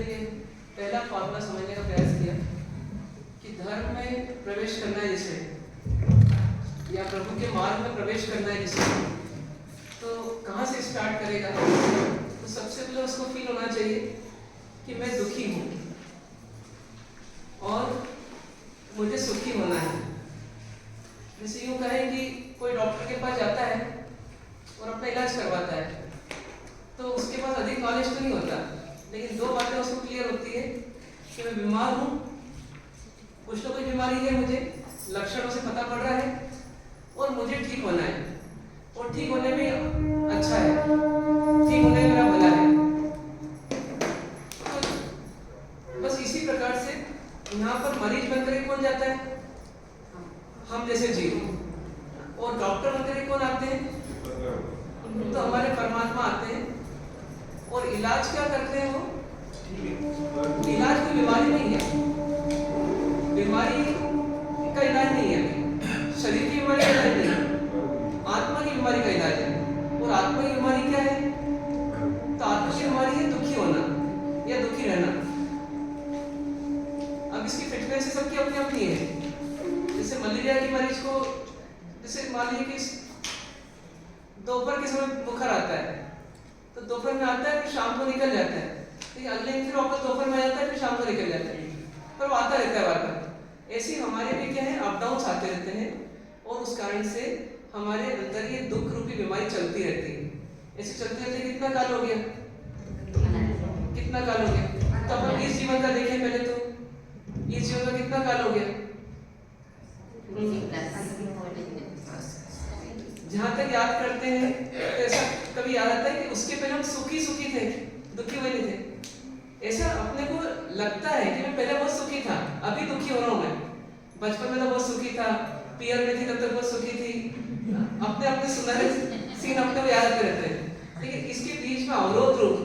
लिए पहला फॉर्मूला समझने का प्रयास किया कि धर्म में प्रवेश करना है जिसे, या प्रभु के मार्ग में प्रवेश करना है जिसे, तो कहाँ से स्टार्ट करेगा? तो सबसे पहले उसको फील होना चाहिए कि मैं दुखी हूँ और मुझे सुखी होना है। जैसे यूँ कहें कि कोई डॉक्टर के पास जाता है और अपना इलाज करवाता है, तो उसके पास अधिक नॉलेज तो नहीं होता, लेकिन दो बातें उसको क्लियर होती है कि मैं बीमार हूँ, कुछ तो कोई बीमारी है, मुझे लक्षणों से पता पड़ रहा है और मुझे ठीक होना है, और ठीक होने में अच्छा है, ठीक होने में मेरा भला है। तो बस इसी प्रकार से यहाँ पर मरीज बनकर कौन जाता है? हम जैसे जीव। और डॉक्टर बनकर कौन आते हैं? तो हमारे परमात्मा आते हैं। और इलाज क्या करते हैं वो? इलाज कोई बीमारी नहीं है, बीमारी का इलाज नहीं है, शरीर की बीमारी का इलाज नहीं है, आत्मा की बीमारी का इलाज है। और आत्मा की बीमारी क्या है? तो आत्मा की बीमारी है दुखी होना या दुखी रहना। अब इसकी फ्रिक्वेंसी सबकी अपनी अपनी है। जैसे मलेरिया के मरीज को, जैसे मान लीजिए कि दोपहर के समय बुखार आता है, तो दोपहर में आता है फिर शाम को निकल जाता है, फिर अगले दिन फिर वापस दोपहर में आ जाता है, फिर शाम को निकल जाता है, पर वो आता रहता है बार बार। ऐसे ही हमारे भी क्या है, अप डाउन आते रहते हैं, और उस कारण से हमारे अंदर ये दुख रूपी बीमारी चलती रहती है। ऐसे चलते रहते कितना काल हो गया, कितना काल हो गया? तो अपन इस जीवन का देखें पहले, तो इस जीवन का कितना काल हो गया? जहाँ तक याद करते हैं तो ऐसा कभी याद आता है कि उसके पहले हम सुखी सुखी थे, दुखी हुए नहीं थे। ऐसा अपने को लगता है कि मैं पहले बहुत सुखी था, अभी दुखी हो रहा हूँ। मैं बचपन में तो बहुत सुखी था, पियर में थी तब तक बहुत सुखी थी, अपने अपने सुनहरे सीन अपने को याद रहते हैं। लेकिन इसके बीच में अवरोध रूप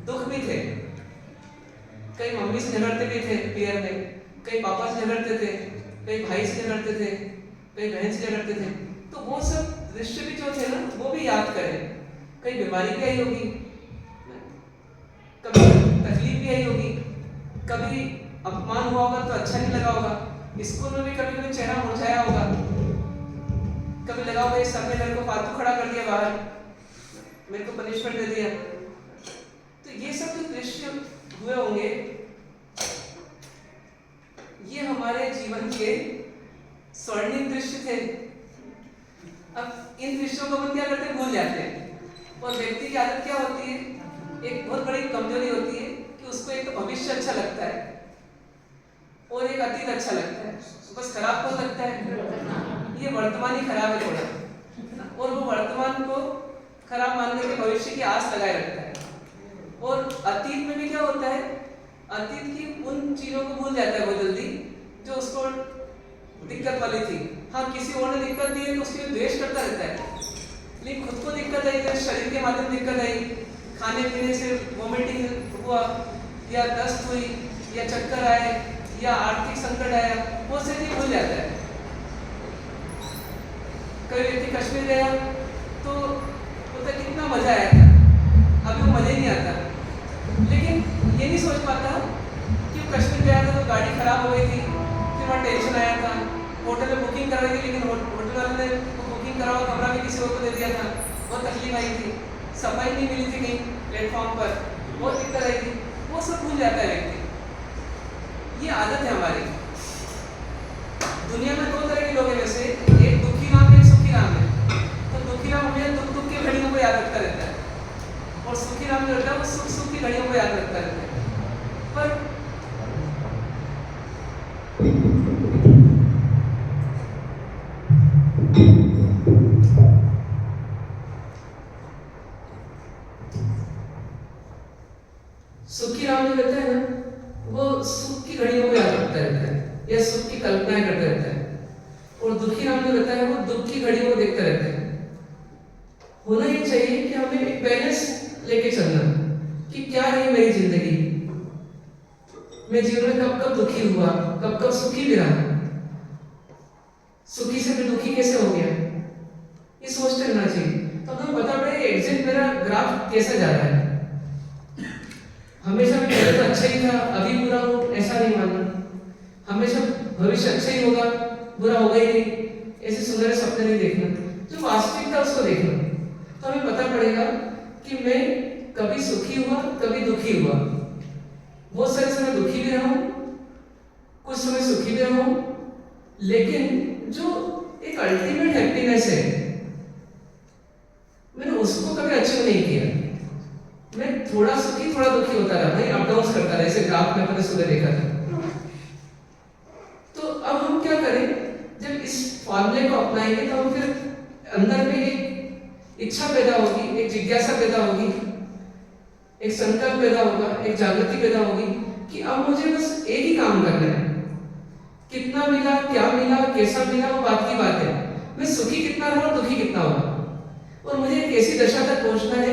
दुख भी थे। कई मम्मी से झगड़ते भी थे पियर में, कई पापा से झगड़ते थे, कई भाई से झगड़ते थे, कई बहन से झगड़ते थे। तो वो सब दृश्य भी जो थे ना, वो भी याद करें। कई बीमारी भी आई होगी, कभी तकलीफ भी आई होगी, कभी अपमान हुआ होगा तो अच्छा नहीं लगा होगा, स्कूल में भी कभी कभी चेहरा मुरझाया होगा, कभी लगा होगा इस सर ने मेरे को फालतू खड़ा कर दिया बाहर, मेरे को पनिशमेंट दे दिया। तो ये सब जो दृश्य हुए होंगे, ये हमारे जीवन के स्वर्णिम दृश्य थे। अब इन दृश्यों को हम क्या करते हैं? भूल जाते हैं। और व्यक्ति की आदत क्या होती है? एक बहुत बड़ी कमजोरी होती है कि उसको एक तो भविष्य अच्छा लगता है और एक अतीत अच्छा लगता है। बस खराब कौन लगता है? ये वर्तमान ही खराब है थोड़ा, और वो वर्तमान को खराब मानने के भविष्य की आस लगाए रखता है। और अतीत में भी क्या होता है? अतीत की उन चीजों को भूल जाता है वो जल्दी, जो उसको दिक्कत वाली थी। हाँ, किसी और ने दिक्कत दी है तो उसके द्वेष करता रहता है, लेकिन खुद को दिक्कत आई तो शरीर के माध्यम दिक्कत आई, खाने पीने से वोमिटिंग हुआ, या दस्त हुई, या चक्कर आए, या आर्थिक संकट आया, वो से नहीं भूल जाता है। कोई व्यक्ति कश्मीर गया तो बोलता कितना मजा आया था, अभी वो मजा ही नहीं आता, लेकिन ये नहीं सोच पाता कि वो कश्मीर गया था तो गाड़ी खराब हो गई थी, फिर वहाँ टेंशन आया था, होटल में बुकिंग कर रही थी, लेकिन होटल वाले ने बुकिंग करा हुआ कमरा भी किसी और को दे दिया था, बहुत तकलीफ आई थी, सफाई नहीं मिली थी कहीं प्लेटफॉर्म पर, बहुत दिक्कत आई थी, वो सब भूल जाता है व्यक्ति। ये आदत है हमारी। दुनिया में दो तरह के लोग हैं वैसे, एक दुखी राम है, एक सुखी राम है। तो दुखी राम हमें दुख दुख की घड़ियों को याद रखता रहता है, और सुखी राम जो रहता है वो सुख सुख की घड़ियों को याद रखता रहता है। पर सुखी राम जो रहता है ना, वो सुख की घड़ियों को याद रखता रहता है या सुख की कल्पनाएं करता रहता है, और दुखी राम जो रहता है वो दुख की घड़ियों को देखता रहता है। होना ये चाहिए कि हमें एक बैलेंस लेके चलना कि क्या है मेरी जिंदगी, मैं जीवन में कब कब दुखी हुआ, कब कब सुखी भी रहा, सुखी से मैं दुखी कैसे हो गया, ये सोचते रहना चाहिए। तो हमें बता पड़े एग्जिट मेरा ग्राफ कैसा जा रहा है। हमेशा मैं पहले तो अच्छा ही था, अभी बुरा हूँ, ऐसा नहीं मानना। हमेशा भविष्य अच्छा ही होगा, बुरा होगा ही नहीं, ऐसे सुनहरे सपने नहीं देखना। जो वास्तविकता उसको देखना, तो हमें पता पड़ेगा कि मैं कभी सुखी हुआ, कभी दुखी हुआ। बहुत सारे समय दुखी भी रहा हूँ, कुछ समय सुखी भी रहा हूँ, लेकिन जो एक अल्टीमेट हैप्पीनेस है, मैंने उसको कभी अचीव नहीं किया। मैं थोड़ा सुखी थोड़ा दुखी होता रहा, भाई अप डाउन करता रहा, ऐसे ग्राफ में अपने सुबह देखा था। तो अब हम क्या करें, जब इस फॉर्मूले को अपनाएंगे तो हम फिर अंदर में एक इच्छा पैदा होगी, एक जिज्ञासा पैदा होगी, एक संकल्प पैदा होगा, एक जागृति पैदा होगी कि अब मुझे बस एक ही काम करना है। कितना मिला, क्या मिला, कैसा मिला, वो बात की बात है। मैं सुखी कितना रहा, दुखी कितना हुआ, और मुझे एक ऐसी दशा तक पहुंचना है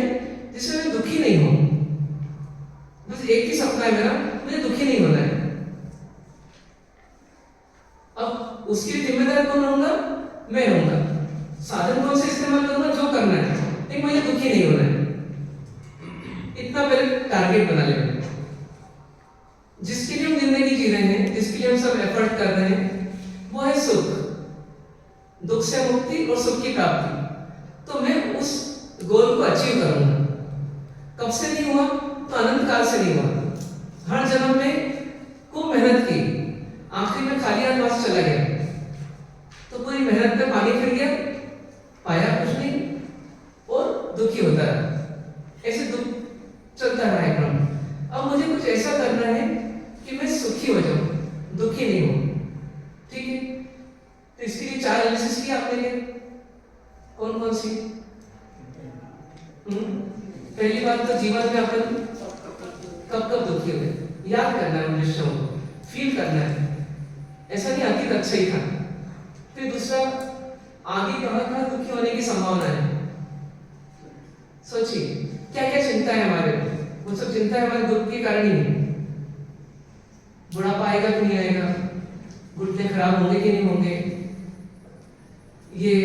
जिसमें मैं दुखी नहीं हूं। बस एक ही सपना है मेरा, मुझे दुखी नहीं होना है। अब उसके लिए जिम्मेदार कौन रहूंगा? मैं रहूंगा। साधन कौन से इस्तेमाल करूंगा? जो करना है, लेकिन मुझे दुखी नहीं होना है। इतना पहले टारगेट बना लेना। जिसके लिए हम जिंदगी जी रहे हैं, जिसके लिए हम सब एफर्ट कर रहे हैं, वो है सुख, दुख से मुक्ति और सुख की प्राप्ति। तो मैं उस गोल को अचीव करूंगा। कब से नहीं हुआ? तो अनंत काल से नहीं हुआ। हर जन्म में खूब मेहनत की, आखिर में खाली हाथ वापस चला गया। तो पूरी मेहनत में पानी फिर गया, पाया कुछ नहीं और दुखी होता रहा। ऐसे दुख चलता रहा है क्रम। अब मुझे कुछ ऐसा करना है कि मैं सुखी हो जाऊं, दुखी नहीं हूं। ठीक है, तो इसके लिए 4 एनालिसिस किया आपने लिए। कौन कौन सी? पहली बात तो जीवन में अपन कब कब दुखी हुए, याद करना है उन दृश्यों को, फील करना है। ऐसा नहीं अतीत अच्छा ही था। फिर दूसरा, आगे कहां कहां दुखी होने की संभावना है। सोचिए क्या क्या चिंता है हमारे, वो सब चिंता है हमारे दुख के कारण ही है। बुढ़ापा आएगा कि नहीं आएगा, घुटने खराब होंगे कि नहीं होंगे, ये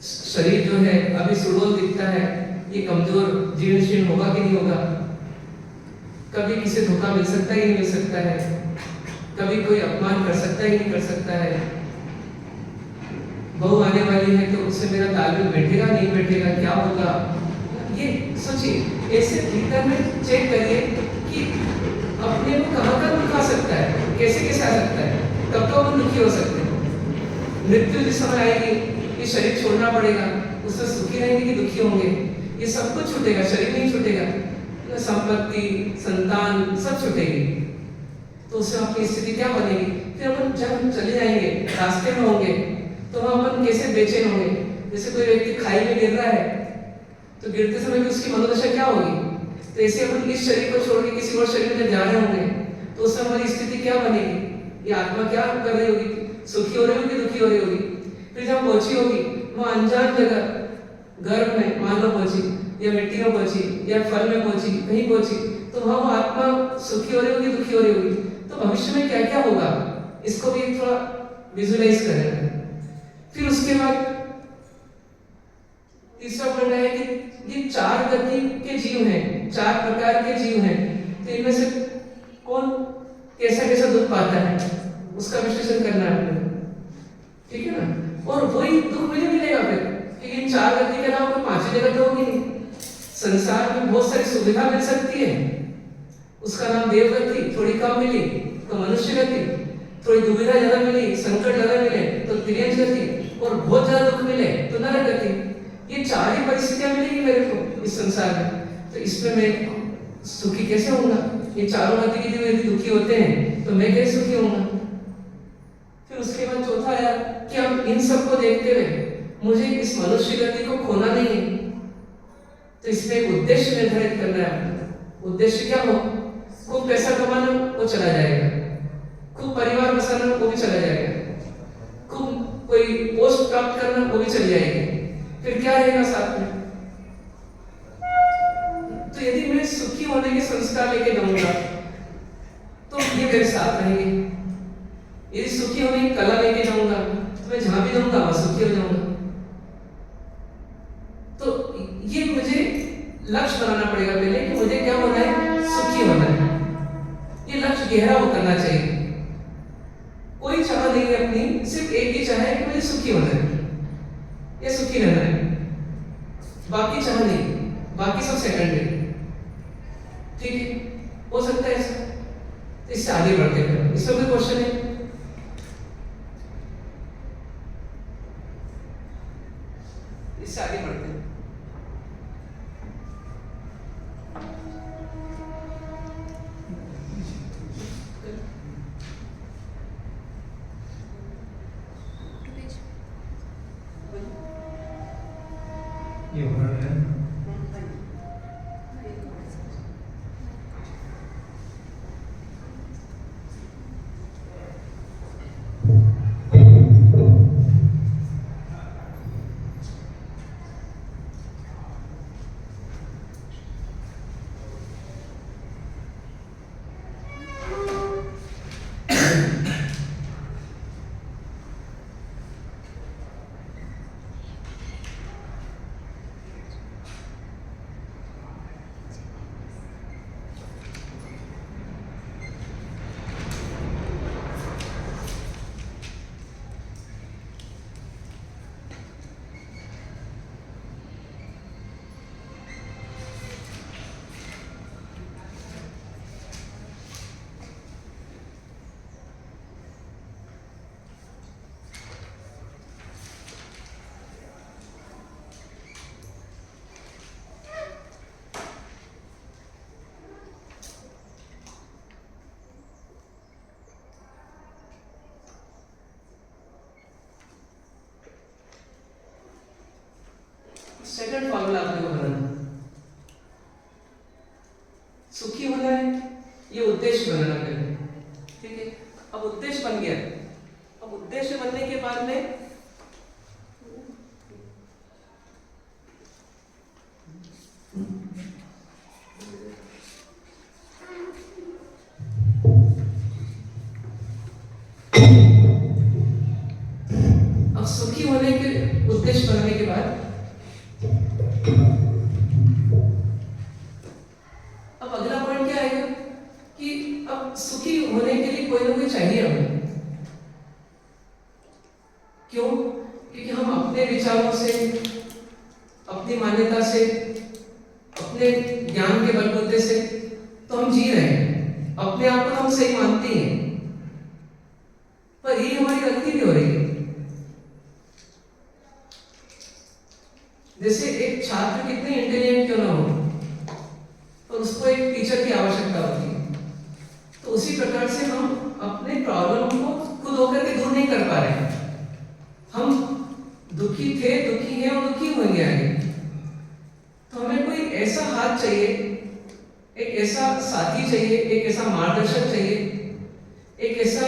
शरीर जो है अभी सुडौल दिखता है, ये कमजोर जीर्ण शीर्ण होगा कि नहीं होगा, कभी किसी धोखा मिल सकता है कि नहीं मिल सकता है, कभी कोई अपमान कर सकता है कि नहीं कर सकता है, बहू आने वाली है तो उससे मेरा तालमेल बैठेगा नहीं बैठेगा, क्या होगा। ये सोचिए, ऐसे भीतर में चेक करिए कि अपने को कहां कहां दुख आ सकता है, कैसे कैसे आ सकता है, कब कब हम दुखी हो सकते हैं। मृत्यु जिस समय आएगी, ये शरीर छोड़ना पड़ेगा, उससे सुखी रहेंगे कि दुखी होंगे, ये सब कुछ छूटेगा, शरीर नहीं छूटेगा, संपत्ति, संतान सब छूटेगी। तो उससे आपकी स्थिति क्या बनेगी। फिर अपन जब हम चले जाएंगे, रास्ते में होंगे, तो हम अपन कैसे बेचैन होंगे। जैसे कोई व्यक्ति खाई में गिर रहा है, तो गिरते समय भी उसकी मनोदशा क्या होगी। तो ऐसे अपन इस शरीर को छोड़ के किसी और शरीर में जब जा रहे होंगे, तो उस समय हमारी स्थिति क्या बनेगी। ये आत्मा क्या कर रही होगी, सुखी हो रही होगी, दुखी हो रही होगी। फिर जब पहुंची होगी वहां अनजान जगह, गर्भ में मान लो पहुंची, या मिट्टी में पहुंची, या फल में पहुंची, कहीं पहुंची, तो वहां वो आत्मा सुखी हो रही होगी, दुखी हो रही होगी। तो भविष्य में क्या क्या होगा, इसको भी थोड़ा विजुअलाइज करें। फिर उसके बाद तीसरा पॉइंट है कि ये 4 गति के जीव हैं, 4 प्रकार के जीव हैं। तो इनमें से कौन कैसा कैसा दुख पाता है, उसका विश्लेषण करना है आपने। ठीक है ना। और वही दुख मुझे मिलेगा फिर, क्योंकि इन 4 गति के अलावा कोई 5वीं जगत होगी नहीं। संसार में बहुत सारी सुविधा मिल सकती है, उसका नाम देव गति, थोड़ी कम मिली तो मनुष्य गति, थोड़ी दुविधा ज्यादा मिली, संकट ज्यादा मिले तो तिर्यंच गति, और बहुत ज्यादा दुख मिले तो नरक गति। ये 4 ही परिस्थितियां मिलेगी मेरे को इस संसार में। तो इसमें मैं सुखी कैसे होऊंगा। ये चारों गति के यदि दुखी होते हैं तो मैं कैसे सुखी होऊंगा। फिर उसके बाद चौथा आया कि अब इन सबको देखते हुए मुझे इस मनुष्य गति को खोना नहीं है। तो इसमें एक उद्देश्य निर्धारित करना है। उद्देश्य क्या हो, खूब पैसा कमाना वो चला जाएगा, खूब परिवार बसाना वो भी चला जाएगा, खूब कोई पोस्ट प्राप्त करना वो भी चली जाएगी। फिर क्या रहेगा साथ में। तो यदि मैं सुखी होने के संस्कार लेके जाऊंगा तो ये मेरे साथ रहेंगे। यदि सुखी होने की कला लेके जाऊंगा तो मैं जहां भी जाऊंगा वहां सुखी हो जाऊंगा। तो ये मुझे लक्ष्य बनाना पड़ेगा पहले कि मुझे क्या होना है, सुखी होना है। गहरा उतरना चाहिए। कोई चाह नहीं है अपनी, सिर्फ एक ही चाह है कि मुझे सुखी होना है या सुखी रहना है, बाकी चाह नहीं, बाकी सब सेकेंडरी। ठीक है, हो सकता है ऐसा। इससे आगे बढ़ते हैं, इसमें कोई क्वेश्चन है? इससे आगे बढ़ते हैं। ये हो रहा है। सेकंड फॉर्मूला आपने को बनाना, सुखी होना है, ये उद्देश्य बनाना पहले। ठीक है, अब उद्देश्य बन गया। अब उद्देश्य बनने के बाद में अब सुखी होने के उद्देश्य बनाने के बाद अब अगला पॉइंट क्या आएगा कि अब सुखी होने के लिए कोई ना कोई चाहिए हमें। क्यों? क्योंकि हम अपने विचारों से, अपनी मान्यता से, अपने ज्ञान के बलबूते से तो हम जी रहे हैं, अपने आप को तो हम सही मानते हैं, पर ये हमारी गलती भी हो रही है। जैसे एक छात्र कितने इंटेलिजेंट क्यों ना हो, तो उसको एक टीचर की आवश्यकता होती है। तो उसी प्रकार से हम अपने प्रॉब्लम को खुद होकर के दूर नहीं कर पा रहे हैं। हम दुखी थे, दुखी हैं और दुखी होंगे आगे। तो हमें कोई ऐसा हाथ चाहिए, एक ऐसा साथी चाहिए, एक ऐसा मार्गदर्शक चाहिए, एक ऐसा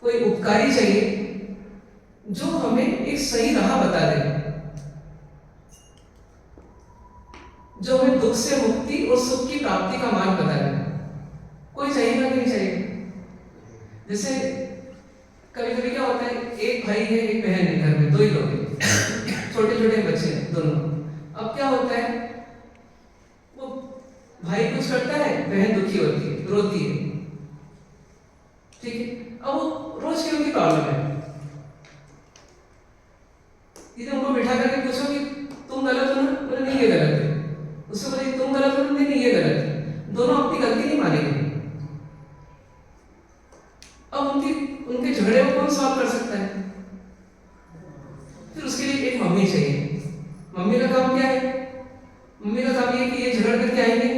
कोई उपकारी चाहिए जो हमें एक सही राह बता दे, जो हमें दुख से मुक्ति और सुख की प्राप्ति का मार्ग बता दे। कोई चाहिए ना, नहीं चाहिए? जैसे कभी कभी क्या होता है, एक भाई है, एक बहन है, घर में दो ही लोग हैं, छोटे छोटे बच्चे हैं दोनों। अब क्या होता है, वो भाई कुछ करता है, बहन दुखी होती है, रोती है। ठीक है, अब वो रोज की उनकी प्रॉब्लम है। इधर उनको बिठा करके पूछो कि तुम गलत हो ना, बोले नहीं ये गलत है। उससे बोले तुम गलत हो, नहीं ये गलत है। दोनों अपनी गलती नहीं मानेंगे। अब उनके झगड़े को कौन सॉल्व कर सकता है? फिर उसके लिए एक मम्मी चाहिए। मम्मी का काम क्या है? मम्मी का काम ये कि ये झगड़ करके आएंगे,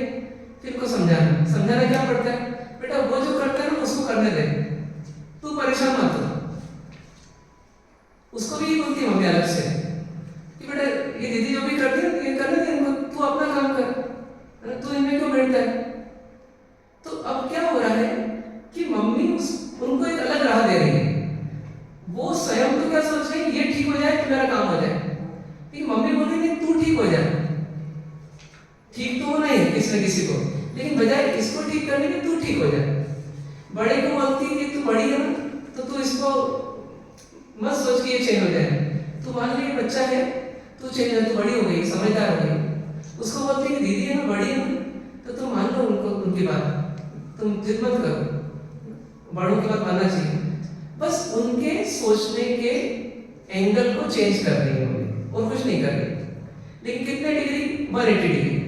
फिर को समझाना क्या पड़ता है, बेटा वो जो करता है ना उसको करने दे, तू परेशान मत हो। उसको भी ये बोलती है मम्मी अलग से कि बेटा ये दीदी जो भी करती है ये करने दे इनको, तू अपना काम कर, तू इनमें क्यों बैठता है? तो अब क्या हो रहा है कि मम्मी उनको एक अलग राह दे रही है। वो स्वयं तो क्या सोच रही है, ये ठीक हो जाए तो मेरा काम हो जाए, लेकिन मम्मी बोल रही है तू ठीक हो जाए। ठीक तो होना ही किसी न किसी को, लेकिन बजाय इसको ठीक करने के तू ठीक हो जाए। बड़े को बोलती है कि तू बड़ी है ना, तो तू इसको मत सोच कि ये चेंज हो जाए। तू मान ली बच्चा है, तू चेंज है, तू बड़ी हो गई, समझदार हो गई। उसको बोलती है कि दीदी है ना, बड़ी है ना, तो तुम मान लो उनको, उनकी की बात, तुम जिद मत करो, बड़ों की बात मानना चाहिए। बस उनके सोचने के एंगल को चेंज कर रही है और कुछ नहीं कर रही। लेकिन कितने डिग्री? 180 डिग्री।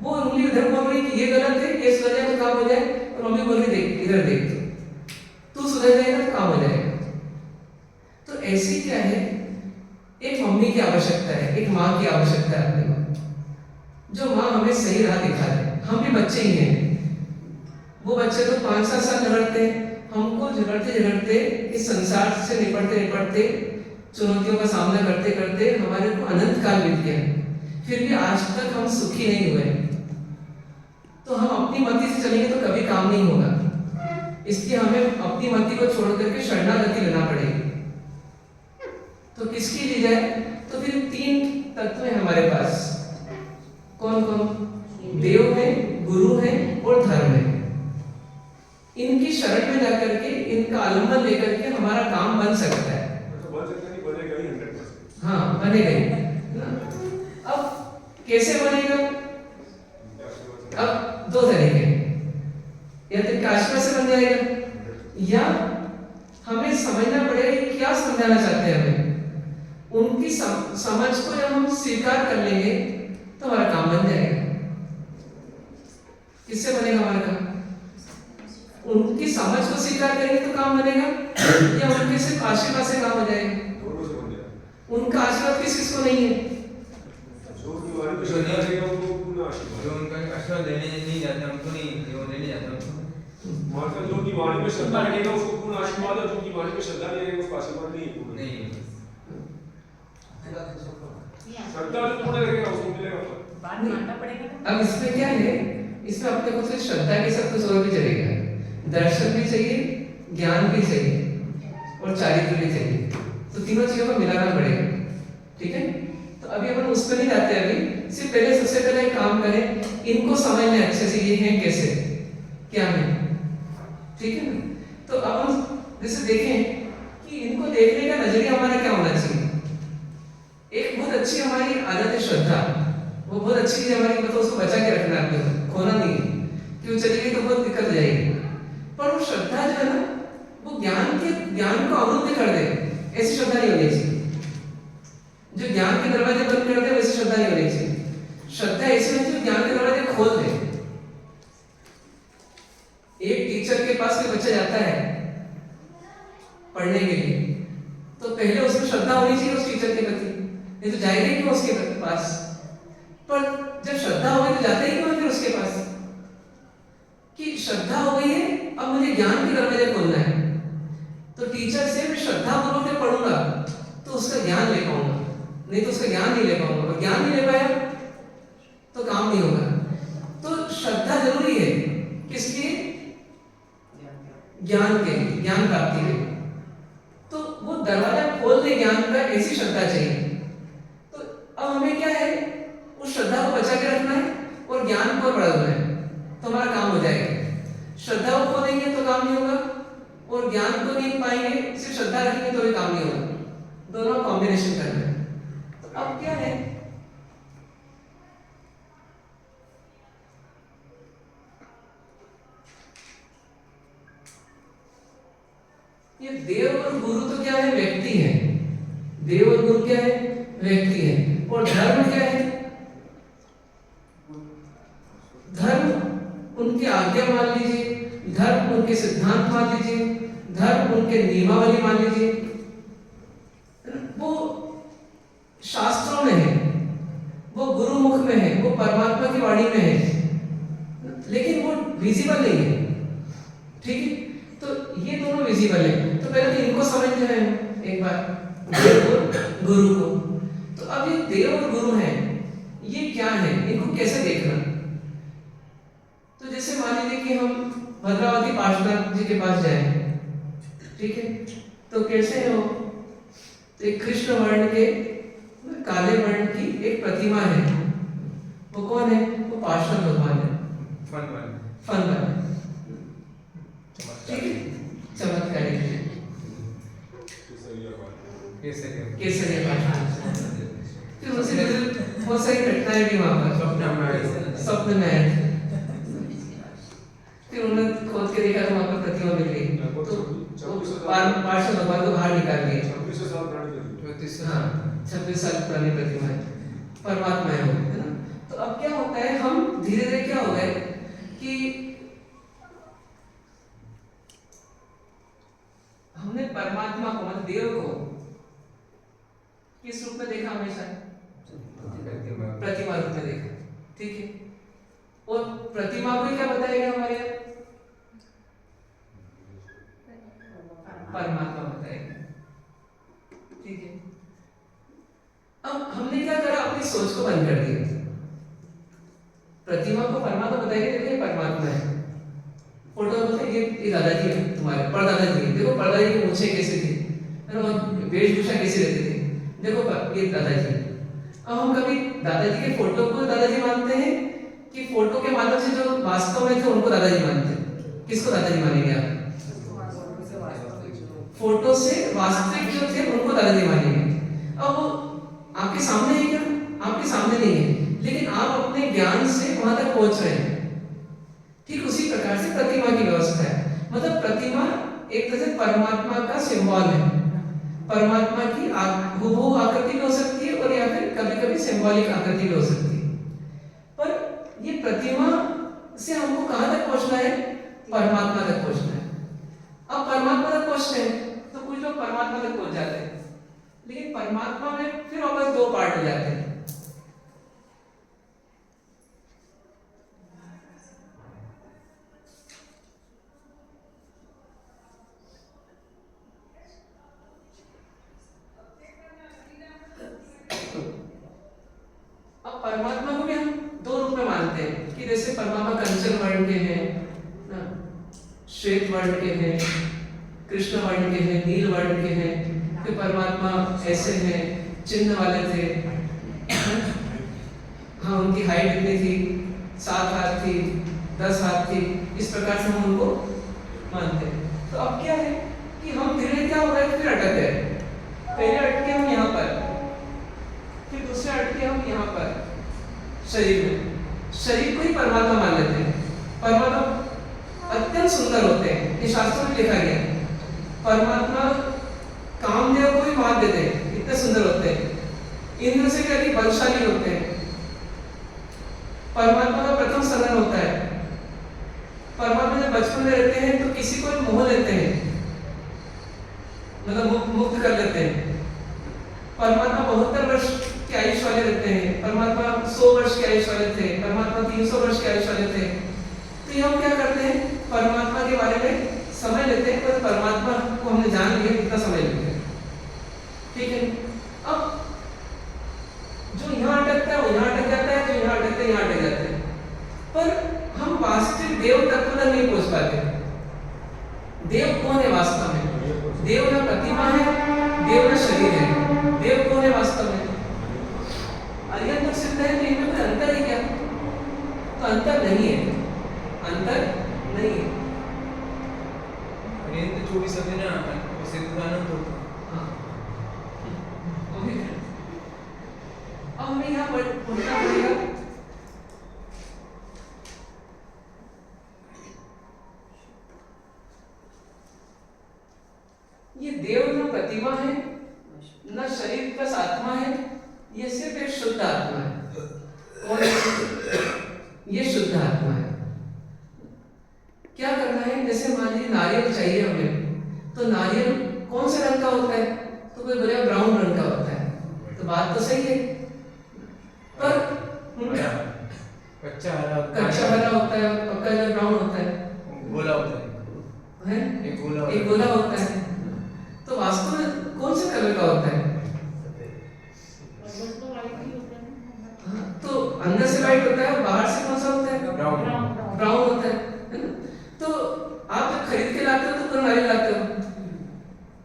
वो उंगली उधर बोल रही कि ये गलत है, ये सुधर जाए तो काम हो जाए, और मम्मी बोल रही देख इधर देख, तू सुधर जाएगा तो काम हो जाएगा। तो ऐसी क्या है, एक मम्मी की आवश्यकता है, एक माँ की आवश्यकता है अपने को, जो माँ हमें सही राह दिखा दे। हम भी बच्चे ही हैं, वो बच्चे तो 5-7 साल झगड़ते हैं, हमको झगड़ते झगड़ते इस संसार से निपटते निपटते चुनौतियों का सामना करते करते हमारे को अनंत काल बीत गया, फिर भी आज तक हम सुखी नहीं हुए। तो हम अपनी मति से चलेंगे तो कभी काम नहीं होगा, इसलिए हमें अपनी मति को छोड़ करके शरणागति लेना पड़ेगी। तो किसकी ली जाए? तो फिर 3 तत्व हैं हमारे पास। कौन कौन? देव है, गुरु है और धर्म है। इनकी शरण में जाकर के, इनका आलम्बन लेकर के हमारा काम बन सकता है। बनेगा ही 100%। हाँ, बनेगा ही। अब कैसे बनेगा? अब 2 तरीके, या तो इनका आश्रय से बन जाएगा, या हमें समझना पड़ेगा कि क्या समझाना चाहते हैं हमें। उनकी समझ को जब हम स्वीकार कर लेंगे तो हमारा काम बन जाएगा। किससे बनेगा हमारा काम? उनकी समझ को स्वीकार करेंगे तो काम बनेगा, या उनके सिर्फ आशीर्वाद से काम हो जाएगा? दोनों से बन जाएगा। उनका आशीर्वाद किस को नहीं है? जो बीमारी पे श्रद्धा रहेगा उनको पूर्ण आशीर्वाद। जो उनका आशीर्वाद लेने नहीं जाते हमको नहीं, वो लेने जाते हमको। माता जो बीमारी पे श्रद्धा रहेगा उसको पूर्ण आशीर्वाद, और जो बीमारी पे श्रद्धा नहीं रहेगा उसको आशीर्वाद नहीं पूर्ण नहीं श्रद्धा जो पूर्ण रहेगा उसको मिलेगा फल। बात मानना पड़ेगा ना। अब इसमें क्या है, इसमें अपने को सिर्फ श्रद्धा के साथ कुछ और भी चलेगा, दर्शन भी चाहिए, ज्ञान भी चाहिए और चारित्र भी चाहिए। तो तीनों चीजों को मिलाना पड़ेगा, ठीक है। तो अभी अपन उस पर नहीं जाते, अभी सिर्फ पहले सबसे पहले एक काम करें, इनको समझ लें अच्छे से, ये हैं कैसे, क्या है, ठीक है ना। तो अब हम जैसे देखें कि इनको देखने का नजरिया हमारा क्या होना चाहिए। एक बहुत अच्छी हमारी आदत है श्रद्धा, वो बहुत अच्छी चीज हमारी, मतलब उसको बचा के रखना है, खोना नहीं है, क्यों चली गई तो बहुत दिक्कत हो जाएगी। पर वो श्रद्धा जो है ना, वो ज्ञान को अवरुद्ध कर दे, ऐसी श्रद्धा नहीं होनी चाहिए। जो ज्ञान के दरवाजे बंद कर दे वैसी श्रद्धा नहीं होनी चाहिए। श्रद्धा ऐसी होनी चाहिए ज्ञान के दरवाजे खोल दे। एक टीचर के पास कोई बच्चा जाता है पढ़ने के लिए, तो पहले उसमें श्रद्धा होनी चाहिए उस टीचर के प्रति, नहीं तो जाएगा क्यों उसके पास। पर जब श्रद्धा हो गई तो जाते ही क्यों फिर उसके पास, कि श्रद्धा हो गई है, अब मुझे ज्ञान के दरवाजे खोलना है। तो टीचर से मैं श्रद्धा पूर्वक पढ़ूंगा तो उसका ज्ञान ले पाऊंगा, नहीं तो उसका ज्ञान नहीं ले पाऊंगा, और ज्ञान नहीं ले पाया तो काम नहीं होगा। तो श्रद्धा जरूरी है, किस लिए? ज्ञान के लिए, ज्ञान प्राप्ति के लिए। तो वो दरवाजा खोल दे ज्ञान का, ऐसी श्रद्धा चाहिए। तो अब हमें क्या है, उस श्रद्धा को बचा के रखना है और ज्ञान को बढ़ाना है, तो हमारा काम हो जाएगा। श्रद्धा को खो देंगे तो काम नहीं होगा, और ज्ञान को नहीं पाएंगे, सिर्फ श्रद्धा रखेंगे तो भी काम नहीं होगा। दोनों कॉम्बिनेशन करना है। तो अब क्या है, ये देव और गुरु तो क्या है, व्यक्ति है। देव और गुरु क्या है, व्यक्ति है। और धर्म क्या है? धर्म उनकी आज्ञा मान लीजिए, धर्म उनके सिद्धांत मान लीजिए, धर्म उनके नियमावली मान लीजिए, वो शास्त्रों में है, वो गुरुमुख में है, वो परमात्मा की वाणी में है, लेकिन वो विजिबल नहीं है, ठीक है। तो ये दोनों विजिबल है। तो पहले तो इनको समझ रहे हैं एक बार, देव और गुरु को। तो अब ये देव और गुरु हैं, ये क्या है, इनको कैसे देखना। तो जैसे मान लीजिए कि हम भद्रावती पार्श्वनाथ जी के पास जाए, ठीक है, तो कैसे है वो, तो एक कृष्ण वर्ण के काले वर्ण की एक प्रतिमा है। वो कौन है? वो पार्श्वनाथ भगवान है, फन वाले, ठीक है, चमत्कारी केसरिया पार्श्वनाथ। फिर उसी बहुत सारी घटनाएं भी वहां पर स्वप्न में आए। 26 साल पुरानी प्रतिमा है, परमात्मा है वो, है ना। तो अब क्या होता है, हम धीरे धीरे क्या हो गए कि हमने परमात्मा को मतलब देव को किस रूप में देखा? हमेशा प्रतिमा रूप में देखा, ठीक है। और प्रतिमा को क्या बताएगा हमारे यहाँ? परमात्मा बताएगा, ठीक है। अब हमने क्या करा, अपनी सोच को बंद कर दिया। प्रतिमा को परमात्मा बताएगा, देखो ये परमात्मा है। फोटो में बोलते ये दादाजी है तुम्हारे, परदादाजी है, देखो परदादाजी की मूछें कैसी थी, वेशभूषा कैसी रहती थी, देखो ये दादाजी है। अब हम कभी दादाजी के फोटो को दादाजी मानते हैं कि फोटो के माध्यम से जो वास्तव में थे उनको दादाजी मानते हैं? किसको दादाजी मानेंगे आप? फोटो से वास्तविक जो थे उनको दादाजी मानेंगे। अब वो आपके सामने है क्या? आपके सामने नहीं है, लेकिन आप अपने ज्ञान से वहां तक पहुंच रहे हैं। ठीक उसी प्रकार से प्रतिमा की व्यवस्था है, मतलब प्रतिमा एक तरह से परमात्मा का सिंबल है। परमात्मा की हुबहू आकृति भी हो सकती है और या फिर कभी कभी सिंबॉलिक आकृति भी हो सकती है। पर ये प्रतिमा से हमको कहां तक पहुंचना है? परमात्मा तक पहुंचना है। अब परमात्मा तक पहुंचते हैं तो कुछ लोग परमात्मा तक पहुंच जाते हैं, लेकिन परमात्मा में फिर वापस दो पार्ट हो जाते हैं। अब परमात्मा को भी हम दो रूप में मानते हैं कि जैसे परमात्मा कंचन वर्ण के हैं, श्वेत वर्ण के हैं, कृष्ण वर्ण के हैं, नील वर्ण के हैं। फिर परमात्मा ऐसे हैं, चिन्ह वाले थे। हाँ, उनकी हाइट इतनी थी, 7 हाथ थी, 10 हाथ थी, इस प्रकार से हम उनको मानते हैं। तो अब क्या है कि हम धीरे क्या हो गए, फिर अटक गए। पहले अटके हम यहाँ पर, फिर दूसरे अटके हम यहाँ पर शरीर में। शरीर को ही परमात्मा मान लेते हैं। परमात्मा अत्यंत सुंदर होते हैं, ये शास्त्रों में लिखा गया है। परमात्मा कामदेव को भी मान देते हैं, इतने सुंदर होते हैं। इंद्र से कभी बलशाली होते हैं। परमात्मा का प्रथम सदन होता है। परमात्मा जब बचपन में रहते हैं तो किसी को मोह लेते हैं, मतलब मुक्त कर लेते हैं। परमात्मा 72 वर्ष के आयुष वाले रहते हैं। परमात्मा 100 वर्ष के आयुष वाले थे। परमात्मा 300 वर्ष के आयुष वाले थे। तो ये हम क्या करते हैं, परमात्मा के बारे में समझ लेते हैं, पर परमात्मा को हमने जान लिया, कितना समझ लेते हैं, ठीक है। अब जो यहाँ अटकता है वो यहाँ अटक जाता है, जो यहाँ अटकता है यहाँ अटक जाता है, पर हम वास्तविक देव तत्व तक नहीं पहुंच पाते। देव कौन है वास्तव में? देव ना प्रतिमा है, देव ना शरीर है। देव कौन है वास्तव में? अरिहंत तक सिद्ध है, तो इनमें कोई अंतर है क्या? तो अंतर नहीं है, अंतर नहीं है। अरिहंत 24 होते ना, सिद्ध का अनंत होता। अब हमें यहाँ पर पढ़ना पड़ेगा। ये देव न प्रतिमा है, न शरीर प्लस आत्मा है, ये सिर्फ एक शुद्ध आत्मा है। और ये शुद्ध आत्मा है। क्या करना है, जैसे मान लीजिए नारियल चाहिए हमें, तो नारियल कौन से रंग का होता है? तो कोई बोलेगा ब्राउन रंग का होता है, तो बात तो सही है। पर कच्चा हरा होता है, पक्का जो ब्राउन होता है, गोला होता है, एक गोला होता है। तो वास्तव में कौन से कलर का होता है? तो अंदर से व्हाइट होता है और बाहर से कौन सा होता है? ब्राउन होता है ना। तो आप जब खरीद के लाते हो तो पूरा नारियल लाते हो,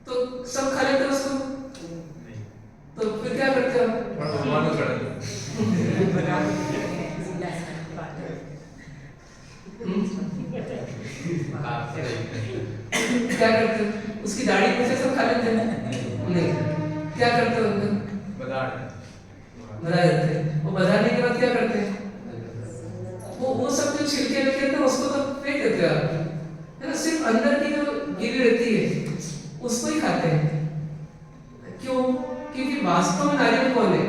तो सब खा लेते हो उसको, तो फिर क्या करते हो? क्या करते हो? उसकी दाढ़ी में से सब खा लेते हैं? नहीं, क्या करते हो? उनको बधा देते हैं। वो बधाने के बाद क्या करते हैं? वो सब जो छिलके रखे थे उसको तो फेंक देते हैं, है ना। सिर्फ अंदर की जो गिरी रहती है उसको ही खाते हैं। क्यों? क्योंकि वास्तव में नारियल कौन है?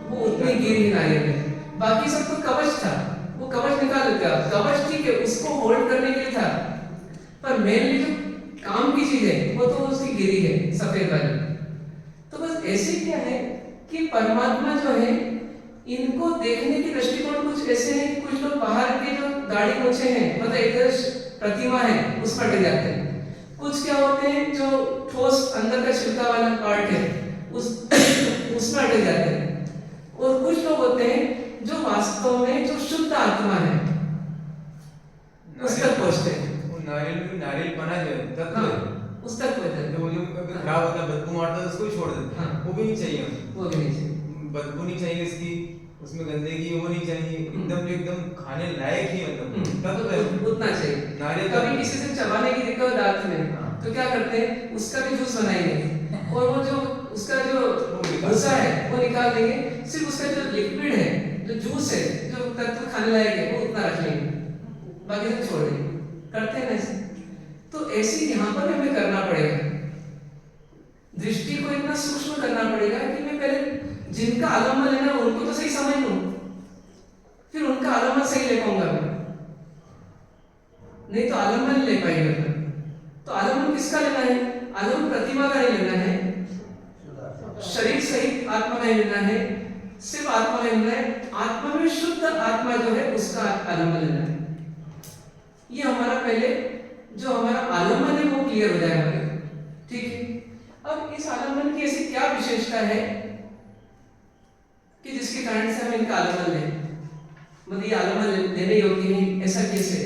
वो उतनी गिरी नारियल है। बाकी सब तो कवच था, वो कवच निकाल देता। कवच ठीक है, उसको होल्ड करने के लिए था, पर मेनली जो काम की चीज है वो तो उसकी गिरी है, सफेद वाली। तो बस ऐसे क्या है कि परमात्मा जो है, इनको देखने की दृष्टिकोण कुछ ऐसे है कि कुछ लोग बाहर के जो दाढ़ी मूछे हैं, मतलब इधर प्रतिमा है उस पर टिक जाते हैं। कुछ क्या होते हैं जो ठोस अंदर का छिलका वाला पार्ट है उसमें अटक जाते हैं। और कुछ लोग होते हैं जो वास्तव में जो शुद्ध आत्मा है उस तक पहुंचते हैं। वो नारियल बना जो है तत्व है, उस तक पहुंचते हैं। तो वो जो अगर खराब होता है, बदबू मारता है तो उसको भी छोड़ देते हैं। वो भी नहीं चाहिए हमें। वो भी नहीं चाहिए, बदबू नहीं चाहिए इसकी, उसमें गंदगी वो नहीं चाहिए, एकदम जो एकदम खाने लायक ही मतलब तत्व है उतना चाहिए। नारियल। कभी किसी से चबाने की दिक्कत दांत में, तो क्या करते हैं, उसका भी जूस बनाएंगे और वो जो उसका जो भूसा है वो निकाल देंगे, सिर्फ उसका जो लिक्विड है, जो जूस है, जो तत्व खाने लायक है, वो उतना रख लेंगे, बाकी सब छोड़ देंगे। करते हैं ना ऐसे। तो ऐसे यहाँ पर हमें करना पड़ेगा, दृष्टि को इतना सूक्ष्म करना पड़ेगा कि मैं पहले जिनका आलम्बन लेना उनको तो सही समझ लूं, फिर उनका आलम्बन सही ले पाऊंगा मैं, नहीं तो आलम्बन नहीं ले पाएंगे फिर। तो आलम्बन किसका लेना है? आलम्बन प्रतिमा का नहीं लेना है, शरीर सहित आत्मा का नहीं लेना है, सिर्फ आत्मा का लेना है। आत्मा में शुद्ध आत्मा जो है उसका आलम्बन लेना है। ये हमारा पहले जो हमारा आलम्बन है वो क्लियर हो जाए हमारे, ठीक है। अब इस आलम्बन की ऐसी क्या विशेषता है कि जिसके कारण से हम इनका आलम्बन लें, मतलब ये आलम्बन लेने योग्य नहीं, ऐसा कैसे?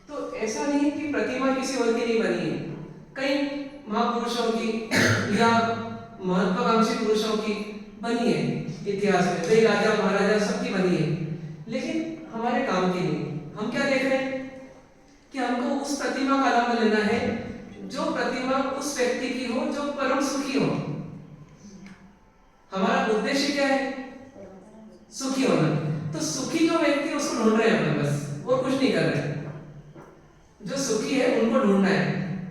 तो ऐसा नहीं कि प्रतिमा किसी और की नहीं बनी है, कई महापुरुषों की या महत्वाकांक्षी पुरुषों की बनी है इतिहास में, कई राजा महाराजा सबकी बनी है, लेकिन हमारे काम की नहीं। हम क्या देख रहे हैं कि हमको उस प्रतिमा का आलम्बन लेना है जो प्रतिमा उस व्यक्ति की हो जो परम सुखी हो। हमारा उद्देश्य क्या है? सुखी होना। तो सुखी जो व्यक्ति है उसको ढूंढ रहे हैं हम, बस और कुछ नहीं कर रहे हैं। जो सुखी है उनको ढूंढना है।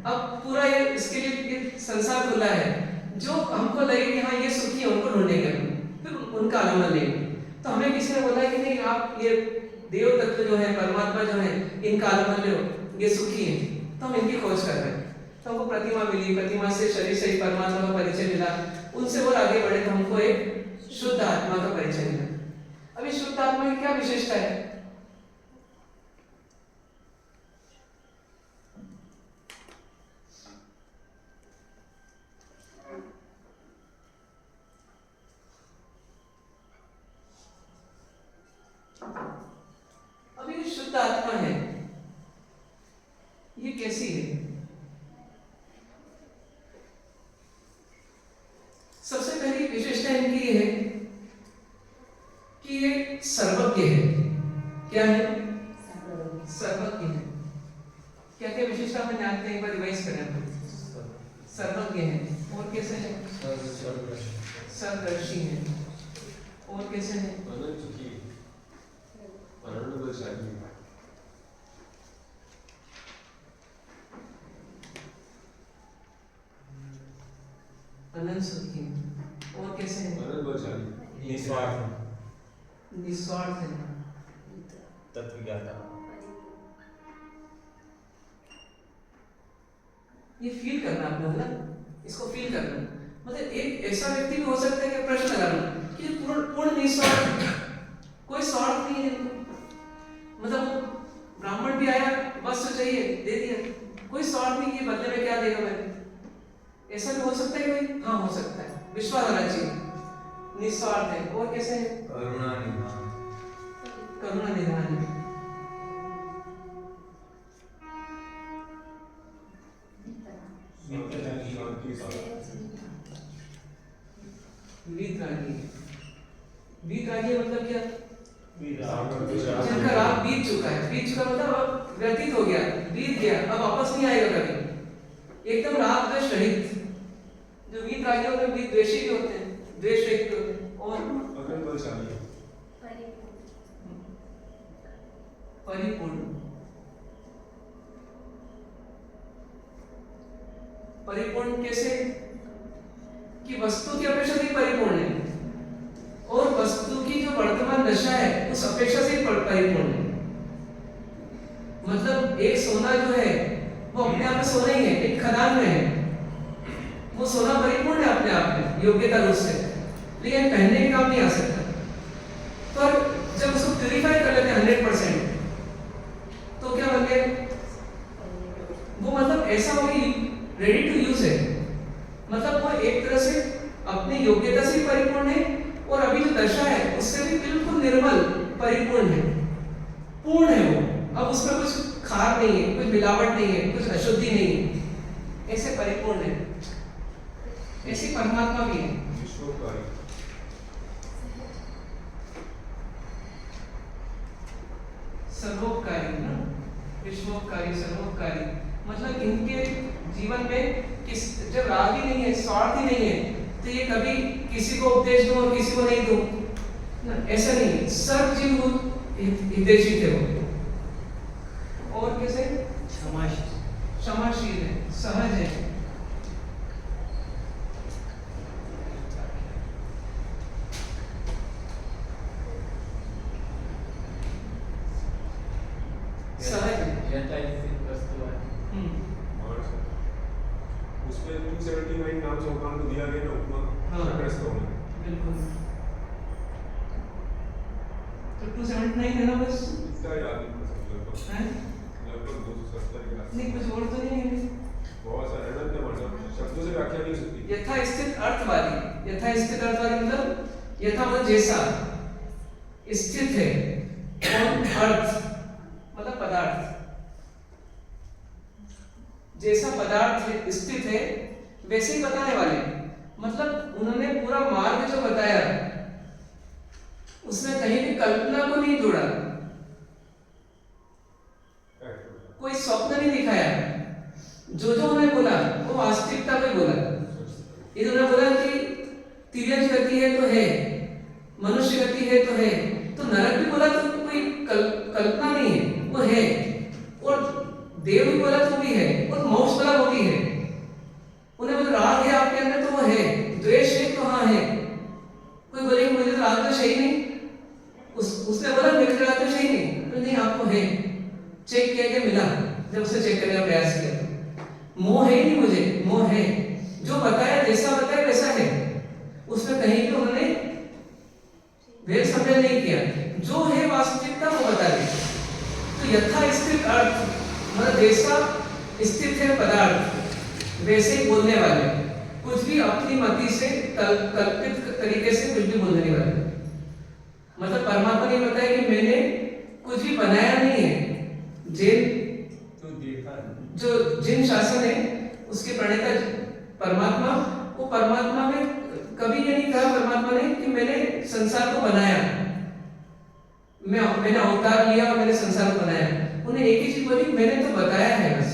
अब पूरा ये इसके लिए संसार खुला है, जो हमको लगे कि हाँ ये सुखी है उनको ढूंढेंगे हम, फिर उनका आलम्बन लेंगे। तो हमें किसी ने बोला कि नहीं आप ये देव तत्व जो है, परमात्मा जो है, इनका आलम्बन लो, ये सुखी है, तो हम इनकी खोज कर रहे हैं। तो हमको प्रतिमा मिली, प्रतिमा से शरीर से परमात्मा का परिचय मिला, उनसे और आगे बढ़े तो हमको एक शुद्ध आत्मा का परिचय मिला। अभी शुद्ध आत्मा की क्या विशेषता है? अभी शुद्ध आत्मा है, ये कैसी है? सबसे पहली विशेषता इनकी ये है कि ये सर्वज्ञ है। क्या है? सर्वज्ञ है। क्या क्या विशेषता हमें जानते हैं, एक बार रिवाइज करें। सर्वज्ञ है, और कैसे है? सर्वदर्शी है, और कैसे है? अनंत सुखी, और कैसे है? निस्वार्थ है, तत्वज्ञाता। ये फील करना आपने, बोला इसको फील करना। मतलब एक ऐसा व्यक्ति भी हो सकता है कि प्रश्न लगाना कि पूर्ण निस्वार्थ, कोई स्वार्थ नहीं है, मतलब ब्राह्मण भी आया वस्त्र चाहिए दे दिया, कोई स्वार्थ नहीं कि बदले में क्या देगा मैंने, ऐसा भी हो सकता है कोई? हाँ हो सकता है। विश्वास होना चाहिए, निस्वार्थ है, और कैसे है? करुणा निधान। करुणा निधान है, वीतरागी। वीतरागी मतलब क्या? जिनका राग बीत चुका है, बीत चुका मतलब अब व्यतीत हो गया, बीत गया, अब वापस नहीं आएगा कभी, एकदम राग द्वेष रहित। जो वीतरागी होते हैं विद्वेषी भी होते हैं, द्वेष रहित भी होते हैं, और परिपूर्ण। परिपूर्ण कैसे? कि वस्तु दशा है उस अपेक्षा से परिपूर्ण है। मतलब एक सोना जो है वो अपने आप में सोना ही है, एक खदान में है, वो सोना परिपूर्ण है अपने आप में योग्यता रूप से, लेकिन पहनने के काम नहीं आ सकता। पर जब उसको प्यूरिफाई कर लेते हैं 100%, तो क्या बन गया वो, मतलब ऐसा हो कि रेडी टू यूज है, मतलब वो एक तरह से अपनी योग्यता से परिपूर्ण है और अभी जो दशा है उससे भी बिल्कुल निर्मल परिपूर्ण है, पूर्ण है वो। अब उसमें कुछ खार नहीं है, कुछ मिलावट नहीं है, कुछ अशुद्धि नहीं है, ऐसे परिपूर्ण है। ऐसे परमात्मा भी है। सर्वोपकारी ना, विश्वोपकारी, सर्वोपकारी, मतलब इनके जीवन में जब राग ही नहीं है, स्वार्थ ही नहीं है, तो ये कभी किसी को उपदेश दो और किसी को नहीं दो ना, ऐसा नहीं है। सर्व जीव हितैषी थे वो। और कैसे क्षमाशील है, सहज है, सहज उसमें 279 नाम से भगवान को दिया गया ना उपमा, शक्रस्त होना। बिल्कुल। तो 279 है ना बस, इतना याद नहीं कर सकते हैं? लगभग 270 के आसपास। नहीं कुछ और तो नहीं है। बहुत सारे अनंत है, मतलब शब्दों से व्याख्या नहीं हो सकती। यथास्थित अर्थवादी, यथास्थित अर्थवादी मतलब यथा मतलब जैसा, स्थित है, और अर्थ मतलब पदार्थ, जैसा पदार्थ स्थित है वैसे ही बताने वाले। मतलब उन्होंने पूरा मार्ग जो बताया उसमें कहीं भी कल्पना को नहीं जोड़ा, कोई स्वप्न नहीं दिखाया, जो जो उन्होंने बोला वो वास्तविकता को बोला। इन्होंने बोला कि तिर्यंश गति है तो है, मनुष्य गति है तो है, तो नरक भी बोला तो कोई कल्पना नहीं है, वो है, और देव भी बोला तो भी है, और मोक्ष बोला वो भी है। उन्हें बोला राग है आपके अंदर तो वो है, द्वेष है तो हाँ है। कोई बोले मुझे तो राग तो सही नहीं, उसने बोला मेरे को राग तो सही नहीं, तो नहीं आपको है, चेक किया के मिला, जब उसे चेक करने का प्रयास किया तो मोह है ही नहीं, मुझे मोह है, जो बताया जैसा बताया वैसा है, उसमें कहीं भी उन्होंने भेद समझ नहीं किया, जो है वास्तविकता वो बता दी। तो यथा स्थित अर्थ मतलब जैसा स्थित है पदार्थ वैसे ही बोलने वाले, कुछ भी अपनी मति से कल्पित तरीके से कुछ भी बोलने नहीं वाले। मतलब परमात्मा ने बताया कि मैंने कुछ भी बनाया नहीं है, जो जिन शासन है उसके प्रणेता परमात्मा, वो परमात्मा में कभी ये नहीं कहा परमात्मा ने कि मैंने संसार को बनाया, मैंने अवतार लिया और मैंने संसार को बनाया। उन्हें एक ही चीज बोली, मैंने तो बताया है बस,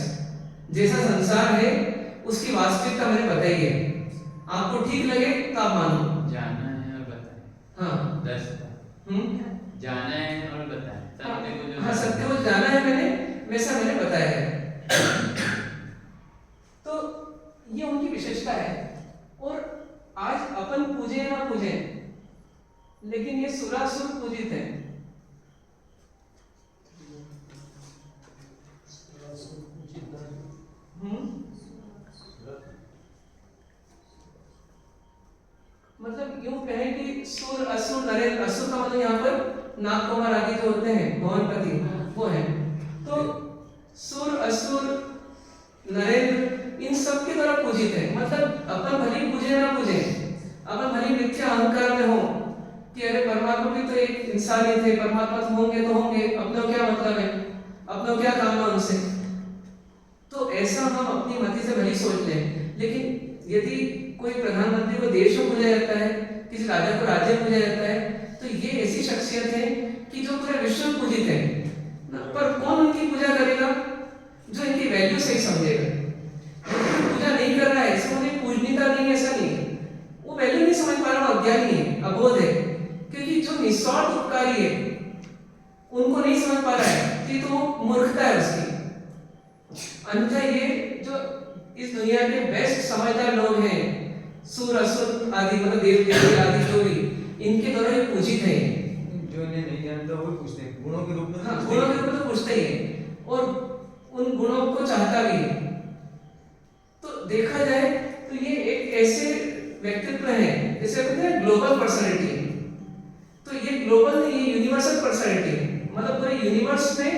जैसा संसार है उसकी वास्तविकता मैंने बताई है, आपको ठीक लगे तो आप मानो। जाना है और बताएं। हाँ 10 जाना है और बताएं, सत्य को जो, हाँ सत्य को जाना है मैंने, वैसा मैंने बताया है। तो ये उनकी विशेषता है। और आज अपन पूजे ना पूजे, लेकिन ये सुरासुर पूजित है। मतलब यूं कहें कि सुर असुर नरेंद्र, असुर का मतलब यहाँ पर नाग कुमार आदि जो होते हैं भवनपति वो है। तो सुर असुर नरेंद्र इन सब के द्वारा पूजित है। मतलब अपन भले पूजे ना पूजे, अपन भले मिथ्या अहंकार में हो कि अरे परमात्मा भी तो एक इंसान ही थे, परमात्मा तो होंगे, अपना क्या मतलब है, अपना क्या काम है उनसे, तो ऐसा हम अपनी मति से भली सोच लें। लेकिन यदि कोई प्रधानमंत्री को देश में पूजा जाता है, किसी राजा को राज्य में पूजा जाता है, तो ये ऐसी शख्सियत है कि जो पूरे विश्व में पूजित है। पर कौन उनकी पूजा करेगा? जो इनकी वैल्यू सही समझेगा। पूजा नहीं कर रहा है ऐसे उन्हें पूजनीयता नहीं, ऐसा नहीं, वो वैल्यू नहीं समझ पा रहा, अज्ञानी है, अबोध है। क्योंकि जो निस्वार्थ उपकारी है उनको नहीं समझ पा रहा है कि तो वो मूर्खता है उसकी। अन्यथा ये जो इस दुनिया के बेस्ट समझदार लोग हैं, सुर असुर आदि मतलब देव देवी आदि जो भी, इनके द्वारा ये पूजित है। जो इन्हें नहीं जानता वो पूछते हैं, गुणों के रूप में हाँ, पूछते गुणों हैं। के ऊपर तो पूछते ही है और उन गुणों को चाहता भी है। तो देखा जाए तो ये एक ऐसे व्यक्तित्व है जैसे कहते हैं ग्लोबल पर्सनैलिटी। तो ये ग्लोबल नहीं, ये यूनिवर्सल पर्सनैलिटी है। मतलब पूरे यूनिवर्स में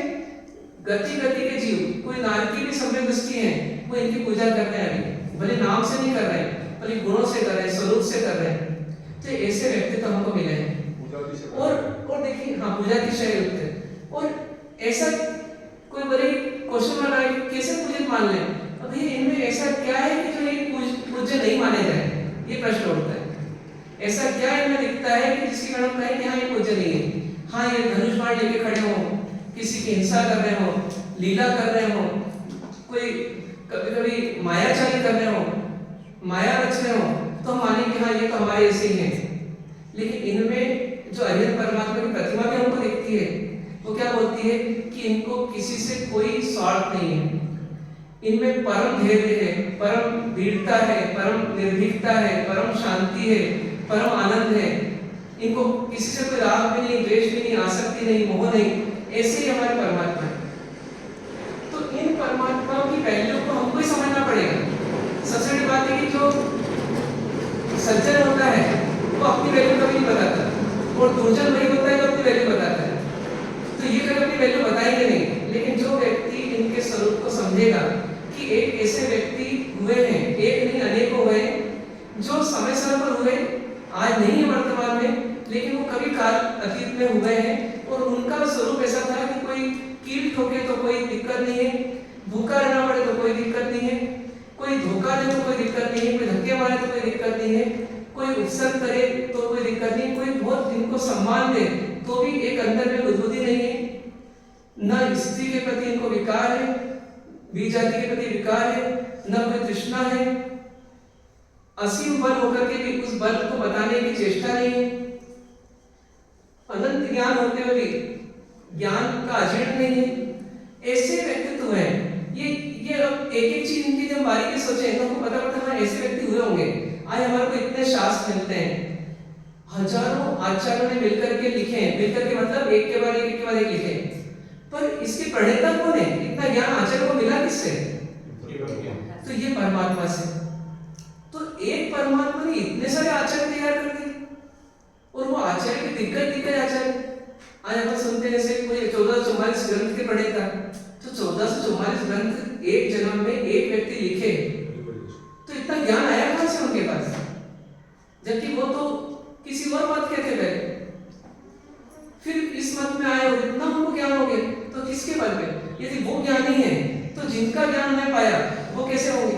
गति के जीव, कोई नारकी भी सम्यक दृष्टि है, वो इनकी पूजा कर रहे हैं। अभी भले नाम से नहीं कर रहे हैं, भले गुणों से कर रहे हैं, स्वरूप से कर रहे हैं। तो ऐसे व्यक्तित्व हमको मिले हैं। और देखिए, हाँ, पूजा की शैली होते हैं। और ऐसा कोई बड़ी क्वेश्चन बना है कि कैसे पूजित मान लें? अभी इनमें ऐसा क्या है कि जो ये पूज्य नहीं माने जाए? ये प्रश्न उठता है। ऐसा क्या इनमें दिखता है कि जिसके कारण कहें कि हाँ ये पूज्य नहीं है? हाँ, ये धनुष बाण लेके खड़े हो, किसी की हिंसा कर रहे हो, लीला कर रहे हो, कोई कभी मायाचारी कर रहे हो, माया रच रहे हो, तो हम माने कि हाँ ये तो हमारे ऐसे ही हैं। लेकिन इनमें जो अरिहंत परमात्मा की प्रतिमा भी हमको दिखती है, वो क्या बोलती है कि इनको किसी से कोई स्वार्थ नहीं है। इनमें परम धैर्य है, परम वीरता है, परम निर्भीकता है, परम शांति है, परम आनंद है। इनको किसी से कोई राग भी नहीं, द्वेष भी नहीं, आसक्ति नहीं, मोह नहीं। ऐसे ही हमारे परमात्मा है। तो इन परमात्मा की वैल्यू को हमको ही समझना पड़ेगा। सबसे बड़ी बात है कि जो सज्जन होता है वो अपनी वैल्यू कभी नहीं बताता, और दुर्जन वही होता है जो अपनी वैल्यू बताता है। तो ये कभी अपनी वैल्यू बताएंगे नहीं। लेकिन जो व्यक्ति इनके स्वरूप को समझेगा कि एक ऐसे व्यक्ति हुए हैं, एक नहीं अनेकों हुए, जो समय पर हुए, आज नहीं है वर्तमान में, लेकिन वो कभी काल अतीत में हुए हैं। और उनका स्वरूप ऐसा था कि कोई कील ठोके तो कोई दिक्कत नहीं है, भूखा रहना पड़े तो कोई दिक्कत नहीं है, कोई धोखा दे तो कोई दिक्कत नहीं है, कोई धक्के मारे तो कोई दिक्कत नहीं है, कोई उत्सर्ग करे तो कोई दिक्कत नहीं, कोई बहुत इनको सम्मान दे तो भी एक अंदर में बुद्धि नहीं है। न स्त्री के प्रति इनको विकार है, बीज जाति के प्रति विकार है, न कोई तृष्णा है। असीम बल होकर के भी उस बल को बताने की चेष्टा नहीं है। अनंत ज्ञान होते हुए भी ज्ञान का अजीर्ण नहीं है। ऐसे व्यक्तित्व है। ये अब एक एक चीज इनकी जब बारीकी सोचे तो हमको पता पड़ता है ऐसे व्यक्ति हुए होंगे। आज हमारे को इतने शास्त्र मिलते हैं, हजारों आचार्यों ने मिलकर के लिखे हैं। मिलकर के मतलब एक के बाद एक लिखे, पर इसके प्रणेता कौन है? इतना ज्ञान आचार्य को मिला किससे? तो ये परमात्मा से। तो एक परमात्मा ने इतने सारे आचार्य तैयार कर दिए, और वो आचार्य के दिग्गज आचार्य। आज हम सुनते हैं जैसे कोई 1444 ग्रंथ के प्रणेता, तो 1444 ग्रंथ एक जन्म में एक व्यक्ति लिखे, तो इतना ज्ञान आया कहां से उनके पास? जबकि वो तो किसी और मत के थे पहले, फिर इस मत में आए और इतना हमको ज्ञान हो गया, तो किसके बल पे? यदि वो ज्ञानी है तो जिनका ज्ञान मैं पाया वो कैसे होंगे?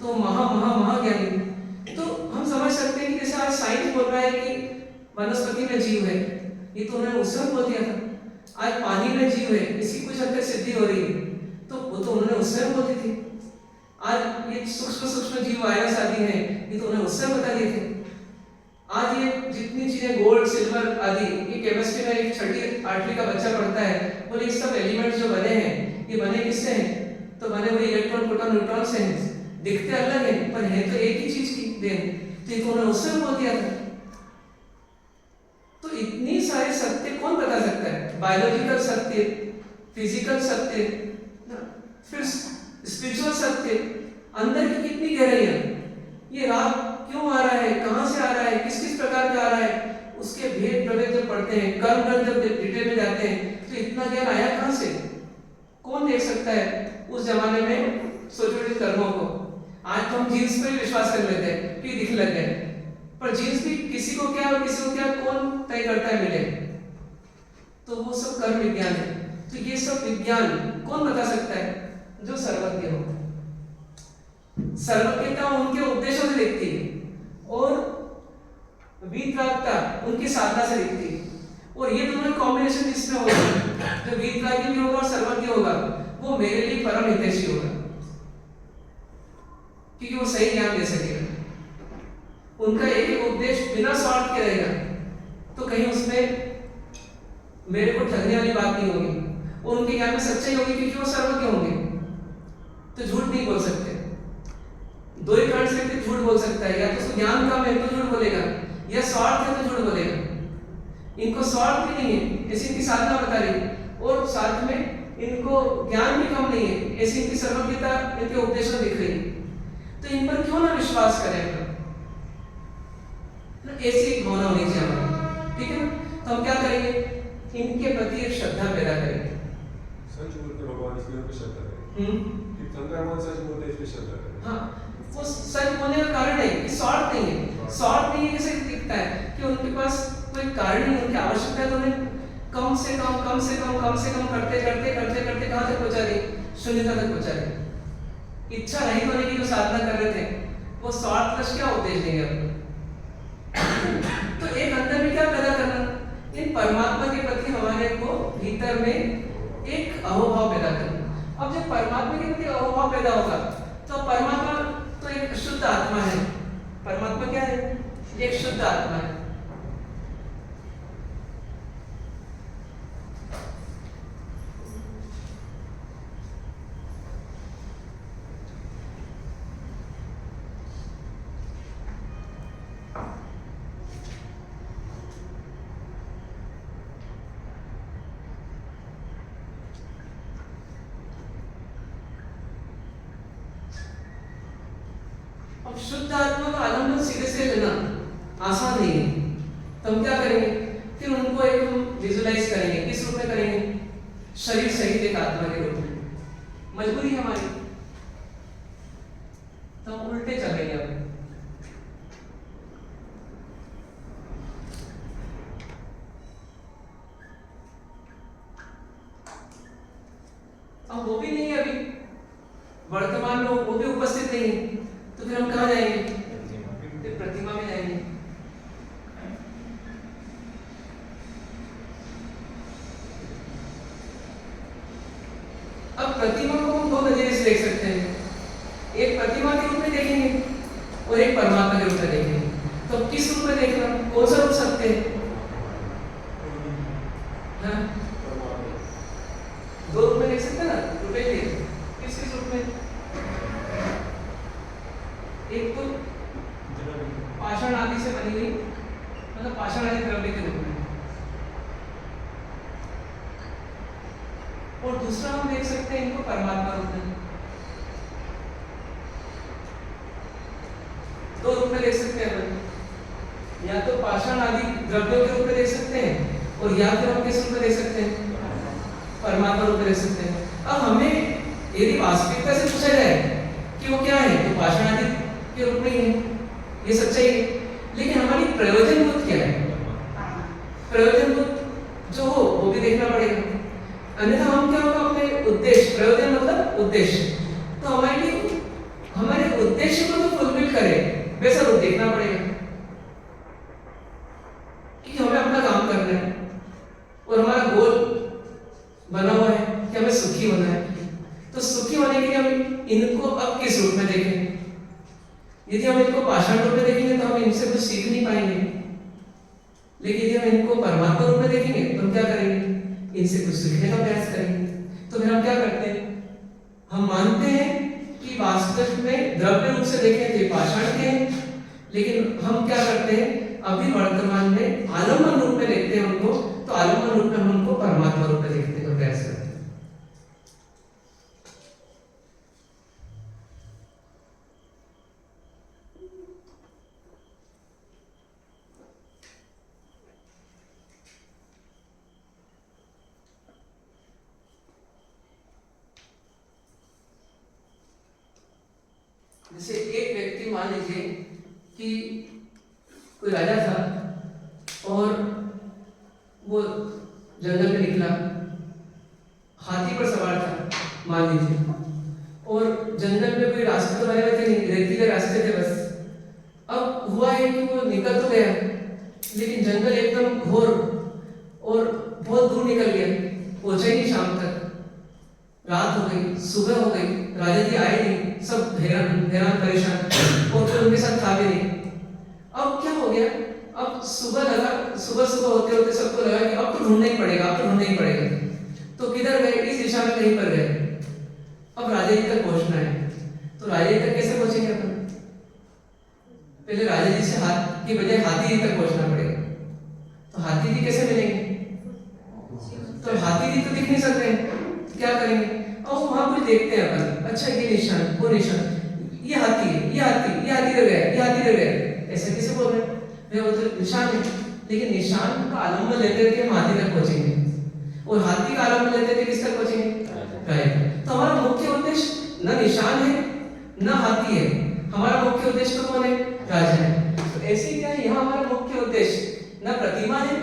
तो महा ज्ञानी। तो हम समझ सकते हैं कि जैसे आज साइंस बोल रहा है कि वनस्पति में जीव है, ये तो उन्होंने उस समय बोल दिया था। आज पानी में जीव है, इसकी कुछ हद तक सिद्धि हो रही है, तो वो तो उन्होंने उस समय बोल दी थी। आज ये सूक्ष्म जीव वायरस आदि हैं, ये तो उन्होंने उस समय बता दिए थे। आज ये जितनी चीजें गोल्ड सिल्वर आदि, ये केमिस्ट्री में एक 6ठी 8वीं का बच्चा पढ़ता है, बोले ये सब एलिमेंट्स जो बने हैं ये बने किससे हैं? तो बने हुए इलेक्ट्रॉन प्रोटॉन न्यूट्रॉन से हैं। दिखते अलग हैं पर है तो एक ही चीज की देन। तो ये तो उन्होंने उस समय बोल दिया था। तो इतनी सारे सत्य कौन बता सकता है? बायोलॉजिकल सत्य, फिजिकल सत्य, फिर स्पिरिचुअल सत्य, अंदर की कितनी गहराइयां, ये राग क्यों आ रहा है, कहां से आ रहा है, किस किस प्रकार का आ रहा है, उसके भेद प्रभेद जब पढ़ते हैं, कर्म जब डिटेल में जाते हैं, तो इतना ज्ञान आया कहां से? कौन देख सकता है उस जमाने में छोटे कर्मों को? आज तो हम जीन्स पे विश्वास कर लेते हैं कि दिख लग गए, पर जीन्स भी किसी को क्या और किसी को क्या कौन तय करता है मिले? तो वो सब कर्म विज्ञान है। तो ये सब विज्ञान कौन बता सकता है? जो सर्वज्ञ हो। सर्वज्ञता उनके उपदेशों से दिखती है, और वीतरागता उनकी साधना से दिखती है। और ये दोनों कॉम्बिनेशन जिसमें होगा, जो वीतरागी भी होगा और सर्वज्ञ होगा, वो मेरे लिए परम हितैषी होगा, क्योंकि वो सही ज्ञान दे सकेगा। उनका एक उपदेश बिना स्वार्थ के रहेगा, तो कहीं उसमें मेरे को ठगने वाली बात नहीं होगी, और उनके ज्ञान में सच्चाई होगी, क्योंकि वो सर्वज्ञ होंगे। तो झूठ नहीं बोल सकते। दो ही कारण से व्यक्ति झूठ बोल सकता है, या तो उसको ज्ञान कम है तो झूठ बोलेगा, या स्वार्थ है तो झूठ बोलेगा। इनको स्वार्थ भी नहीं है, ऐसी इनकी साधना बता रही है, और साथ में इनको ज्ञान भी कम नहीं है, ऐसी इनकी सर्वज्ञता इनके उपदेश में दिख रही है। तो इन पर क्यों ना विश्वास करें हम, ऐसी भावना होनी चाहिए हमारी, ठीक है ना। तो हम क्या करेंगे, इनके प्रति एक श्रद्धा पैदा करेंगे। सच बोलते भगवान इसलिए उनको श्रद्धा करें, तीर्थंकर मन सच बोलते हैं इसलिए श्रद्धा करें। हाँ, वो सच बोलने का कारण है कि स्वार्थ नहीं है। स्वार्थ नहीं है कैसे दिखता है कि उनके पास कोई कारण नहीं, उनकी आवश्यकता है तो उन्हें कम से कम करते करते कहाँ तक पहुंचा दी, शून्यता तक पहुंचा दी। इच्छा रहित होने की जो साधना कर रहे थे वो स्वार्थवश क्या उपदेश देंगे आपको। तो एक अंदर में क्या पैदा करना, इन परमात्मा के प्रति हमारे को भीतर में एक अहोभाव पैदा करना। अब जब परमात्मा के प्रति अहोभाव पैदा होगा तो परमात्मा तो एक शुद्ध आत्मा है। परमात्मा क्या है, एक शुद्ध आत्मा है। अब शुद्ध आत्मा का आलम्बन सीधे से लेना आसान नहीं है, तो हम क्या करेंगे, फिर उनको एक हम विजुलाइज करेंगे। किस रूप में करेंगे, शरीर सहित एक आत्मा के रूप में। मजबूरी है हमारी, तो हम उल्टे चलेंगे। अब वो भी नहीं है, अभी वर्तमान में वो भी उपस्थित नहीं है, तो फिर हम कहाँ जाएंगे, फिर प्रतिमा में जाएंगे। अब प्रतिमा को हम दो नजरिए से देख सकते हैं, एक प्रतिमा के रूप में देखेंगे और एक परमात्मा के रूप में देखेंगे। तो किस रूप में देखना, कौन सा रूप सकते हैं, हाँ? दो रूप में देख सकते हैं ना, रूपे किस किस रूप में, एक तो पाषाण आदि से बनी हुई, मतलब पाषाण आदि द्रव्य के रूप में, और दूसरा हम देख सकते हैं इनको परमात्मा रूप में। दो रूप में देख सकते हैं अपन, या तो पाषाण आदि द्रव्यों के रूप में देख सकते हैं, और या फिर हम किस रूप में देख सकते हैं, परमात्मा रूप में देख सकते हैं। अब हमें यदि वास्तविकता से पूछा जाए कि वो क्या है, तो पाषाण आदि के रूप में ही है, ये सच्चाई है। लेकिन हमारी प्रयोजनभूत क्या है, प्रयोजनभूत जो हो वो भी देखना पड़ेगा, अन्यथा हम क्या होगा, अपने उद्देश्य, प्रयोजन मतलब उद्देश्य, तो हमारे उद्देश्य को तो फुलफिल करे वैसा रूप देखना पड़ेगा कि हमें अपना काम करना है और हमारा गोल बना हुआ है कि हमें सुखी होना है। तो सुखी होने के लिए हम इनको अब किस रूप में देखें। यदि हम इनको पाषाण रूप में देखेंगे तो हम इनसे कुछ सीख नहीं पाएंगे, लेकिन यदि हम इनको परमात्मा रूप में देखेंगे तो हम क्या करेंगे, इनसे कुछ सीखने का प्रयास करेंगे। तो फिर हम क्या करते हैं, हम मानते हैं कि वास्तव में द्रव्य रूप से देखें तो पाषाण के हैं, लेकिन हम क्या करते हैं, अभी वर्तमान में आलम्बन रूप में देखते हैं उनको, तो आलम्बन रूप में हम उनको परमात्मा रूप में देखने का प्रयास करते हैं। जैसे एक व्यक्ति मान लीजिए कि कोई राजा था और वो जंगल में निकला, हाथी पर सवार था मान लीजिए, और जंगल में कोई रास्ते तो बने हुए थे नहीं, रेतीले रास्ते थे बस। अब हुआ है कि वो निकल तो गया, लेकिन जंगल एकदम घोर और बहुत दूर निकल गया, पहुंचा ही नहीं शाम तक। रात हो गई, सुबह हो गई, राजा जी आए नहीं, सब हैरान परेशान, और फिर उनके साथ था भी नहीं। अब क्या हो गया, अब सुबह होते होते सबको लगा कि अब तो ढूंढना ही पड़ेगा, तो किधर गए, इस दिशा में कहीं पर गए। अब राजा जी तक पहुंचना है, तो राजा जी तक कैसे पहुंचेंगे अपन, पहले राजा जी से हाथ की बजाय हाथी जी तक पहुंचना पड़ेगा। तो हाथी जी कैसे तो हाथी जी तो दिख नहीं सकते हैं, तो क्या करेंगे? और वहां कुछ देखते हैं अपन, अच्छा ये निशान, वो निशान, ये हाथी है, ये हाथी रह गया, ये हाथी रह गया, ऐसा कैसे बोल रहे हैं? मैं वो तो निशान है, लेकिन निशान का आलम्बन लेते थे हम हाथी तक पहुंचेंगे, और हाथी का आलम्बन लेते थे किस तक पहुंचेंगे? गाय तक। तो हमारा मुख्य उद्देश्य न निशान है न हाथी है, हमारा मुख्य उद्देश्य तो कौन है? राजा है। तो ऐसे क्या है, यहाँ हमारा मुख्य उद्देश्य न प्रतिमा है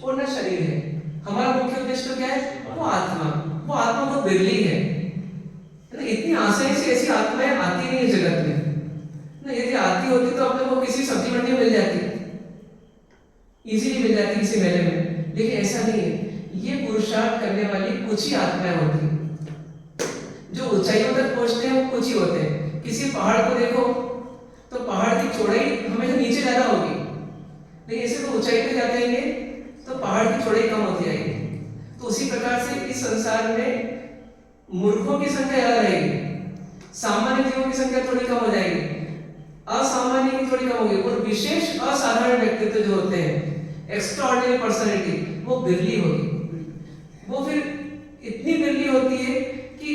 और न शरीर है, हमारा मुख्य उद्देश्य तो क्या है? वो आत्मा बहुत बिरली है ना, इतनी आसानी से ऐसी आत्माएं आती नहीं है जगत में ना, यदि आती होती तो अपने को किसी सब्जी मंडी में मिल जाती, इजीली मिल जाती किसी मेले में, लेकिन ऐसा नहीं है। ये पुरुषार्थ करने वाली कुछ ही आत्माएं होती हैं, जो ऊंचाइयों तक पहुंचते हैं वो कुछ ही होते हैं। किसी पहाड़ को देखो तो पहाड़ की चौड़ाई हमेशा नीचे ज्यादा होगी, लेकिन ऐसे तो ऊंचाई पे जाते हैं तो पहाड़ की चौड़ाई कम होती जाएगी। तो उसी प्रकार से इस संसार में मूर्खों की संख्या ज्यादा रहेगी, सामान्य जीवों की संख्या थोड़ी कम हो जाएगी, असामान्य की थोड़ी कम होगी, और विशेष असाधारण व्यक्तित्व जो होते हैं, एक्स्ट्राऑर्डिनरी पर्सनालिटी, वो बिरली होगी। वो फिर इतनी बिरली होती है कि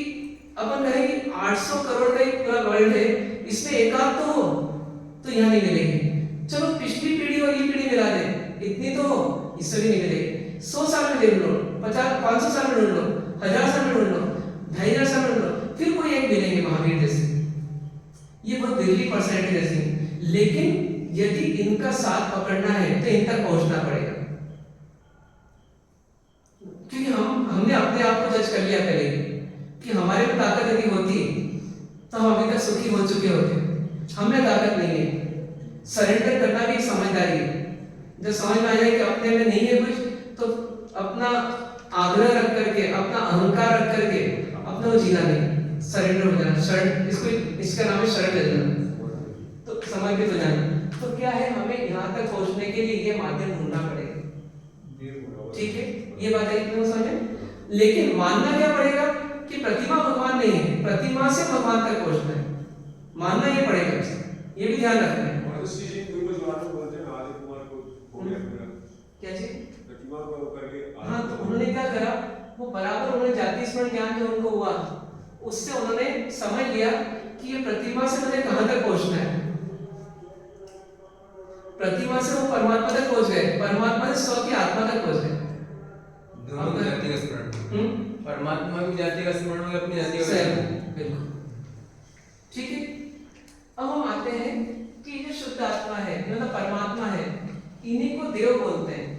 अपन कहें कि 800 करोड़ का एक पूरा वर्ल्ड है, इसमें एकाध तो हो तो यहाँ नहीं मिलेगी। चलो पिछली पीढ़ी और ये पीढ़ी मिला दे, इतनी तो हो, इससे भी नहीं मिलेगी। 100 साल में ढूंढ लो, 500 साल में ढूंढ लो, 1000 साल में ढूंढ लो, 2500 साल में ढूंढ लो, फिर कोई एक मिलेंगे महावीर जैसे, ये बहुत बिरली पर्सनैलिटी जैसी। लेकिन यदि इनका साथ पकड़ना है तो इन तक पहुंचना पड़ेगा, क्योंकि हमने अपने आप को जज कर लिया पहले कि हमारे में ताकत यदि होती तो हम अभी तक सुखी हो चुके होते। हमें ताकत नहीं है। सरेंडर करना भी एक समझदारी है। जब समझ में आ जाए कि अपने में नहीं है कुछ, तो अपना आग्रह रख करके, अपना अहंकार रख करके अपना वो जीना नहीं, सरेंडर हो जाना, शरण, इसका नाम है शरण ले जाना, तो समर्पित हो जाना। तो क्या है, हमें यहाँ तक पहुँचने के लिए ये माध्यम ढूंढना पड़ेगा। ठीक है, ये बात है कि समझे। लेकिन मानना क्या पड़ेगा कि प्रतिमा भगवान नहीं है, प्रतिमा से भगवान तक पहुंचना है, मानना ये पड़ेगा, ये भी ध्यान रखना है। क्या जी? हाँ, तो उन्होंने क्या करा, वो बराबर उन्होंने जाति स्मरण ज्ञान जो उनको हुआ, उससे उन्होंने समझ लिया कि ये प्रतिमा से मुझे कहां तक पहुंचना है। प्रतिमा से वो परमात्मा तक पहुंच गए, परमात्मा से स्व की आत्मा तक पहुंच गए। दोनों जाति का स्मरण, परमात्मा की जाति का स्मरण और अपनी जाति का स्मरण, बिल्कुल ठीक है। अब हम आते हैं कि जो शुद्ध आत्मा है, मतलब परमात्मा है, इन्हीं को देव बोलते हैं।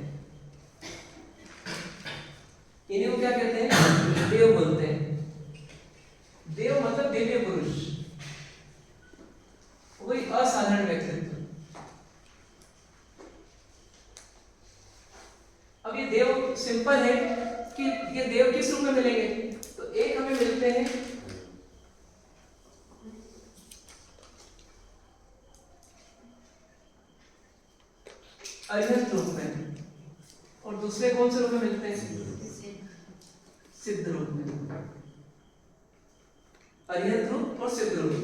इन्हीं को क्या कहते हैं? देव बोलते हैं। देव मतलब दिव्य पुरुष, वही असाधारण व्यक्तित्व। अब ये देव सिंपल है कि ये देव किस रूप में मिलेंगे, तो एक हमें मिलते हैं अरिहंत रूप में, और दूसरे कौन से रूप में मिलते हैं? सिद्ध रूप में। अरिहंत रूप और सिद्ध रूप।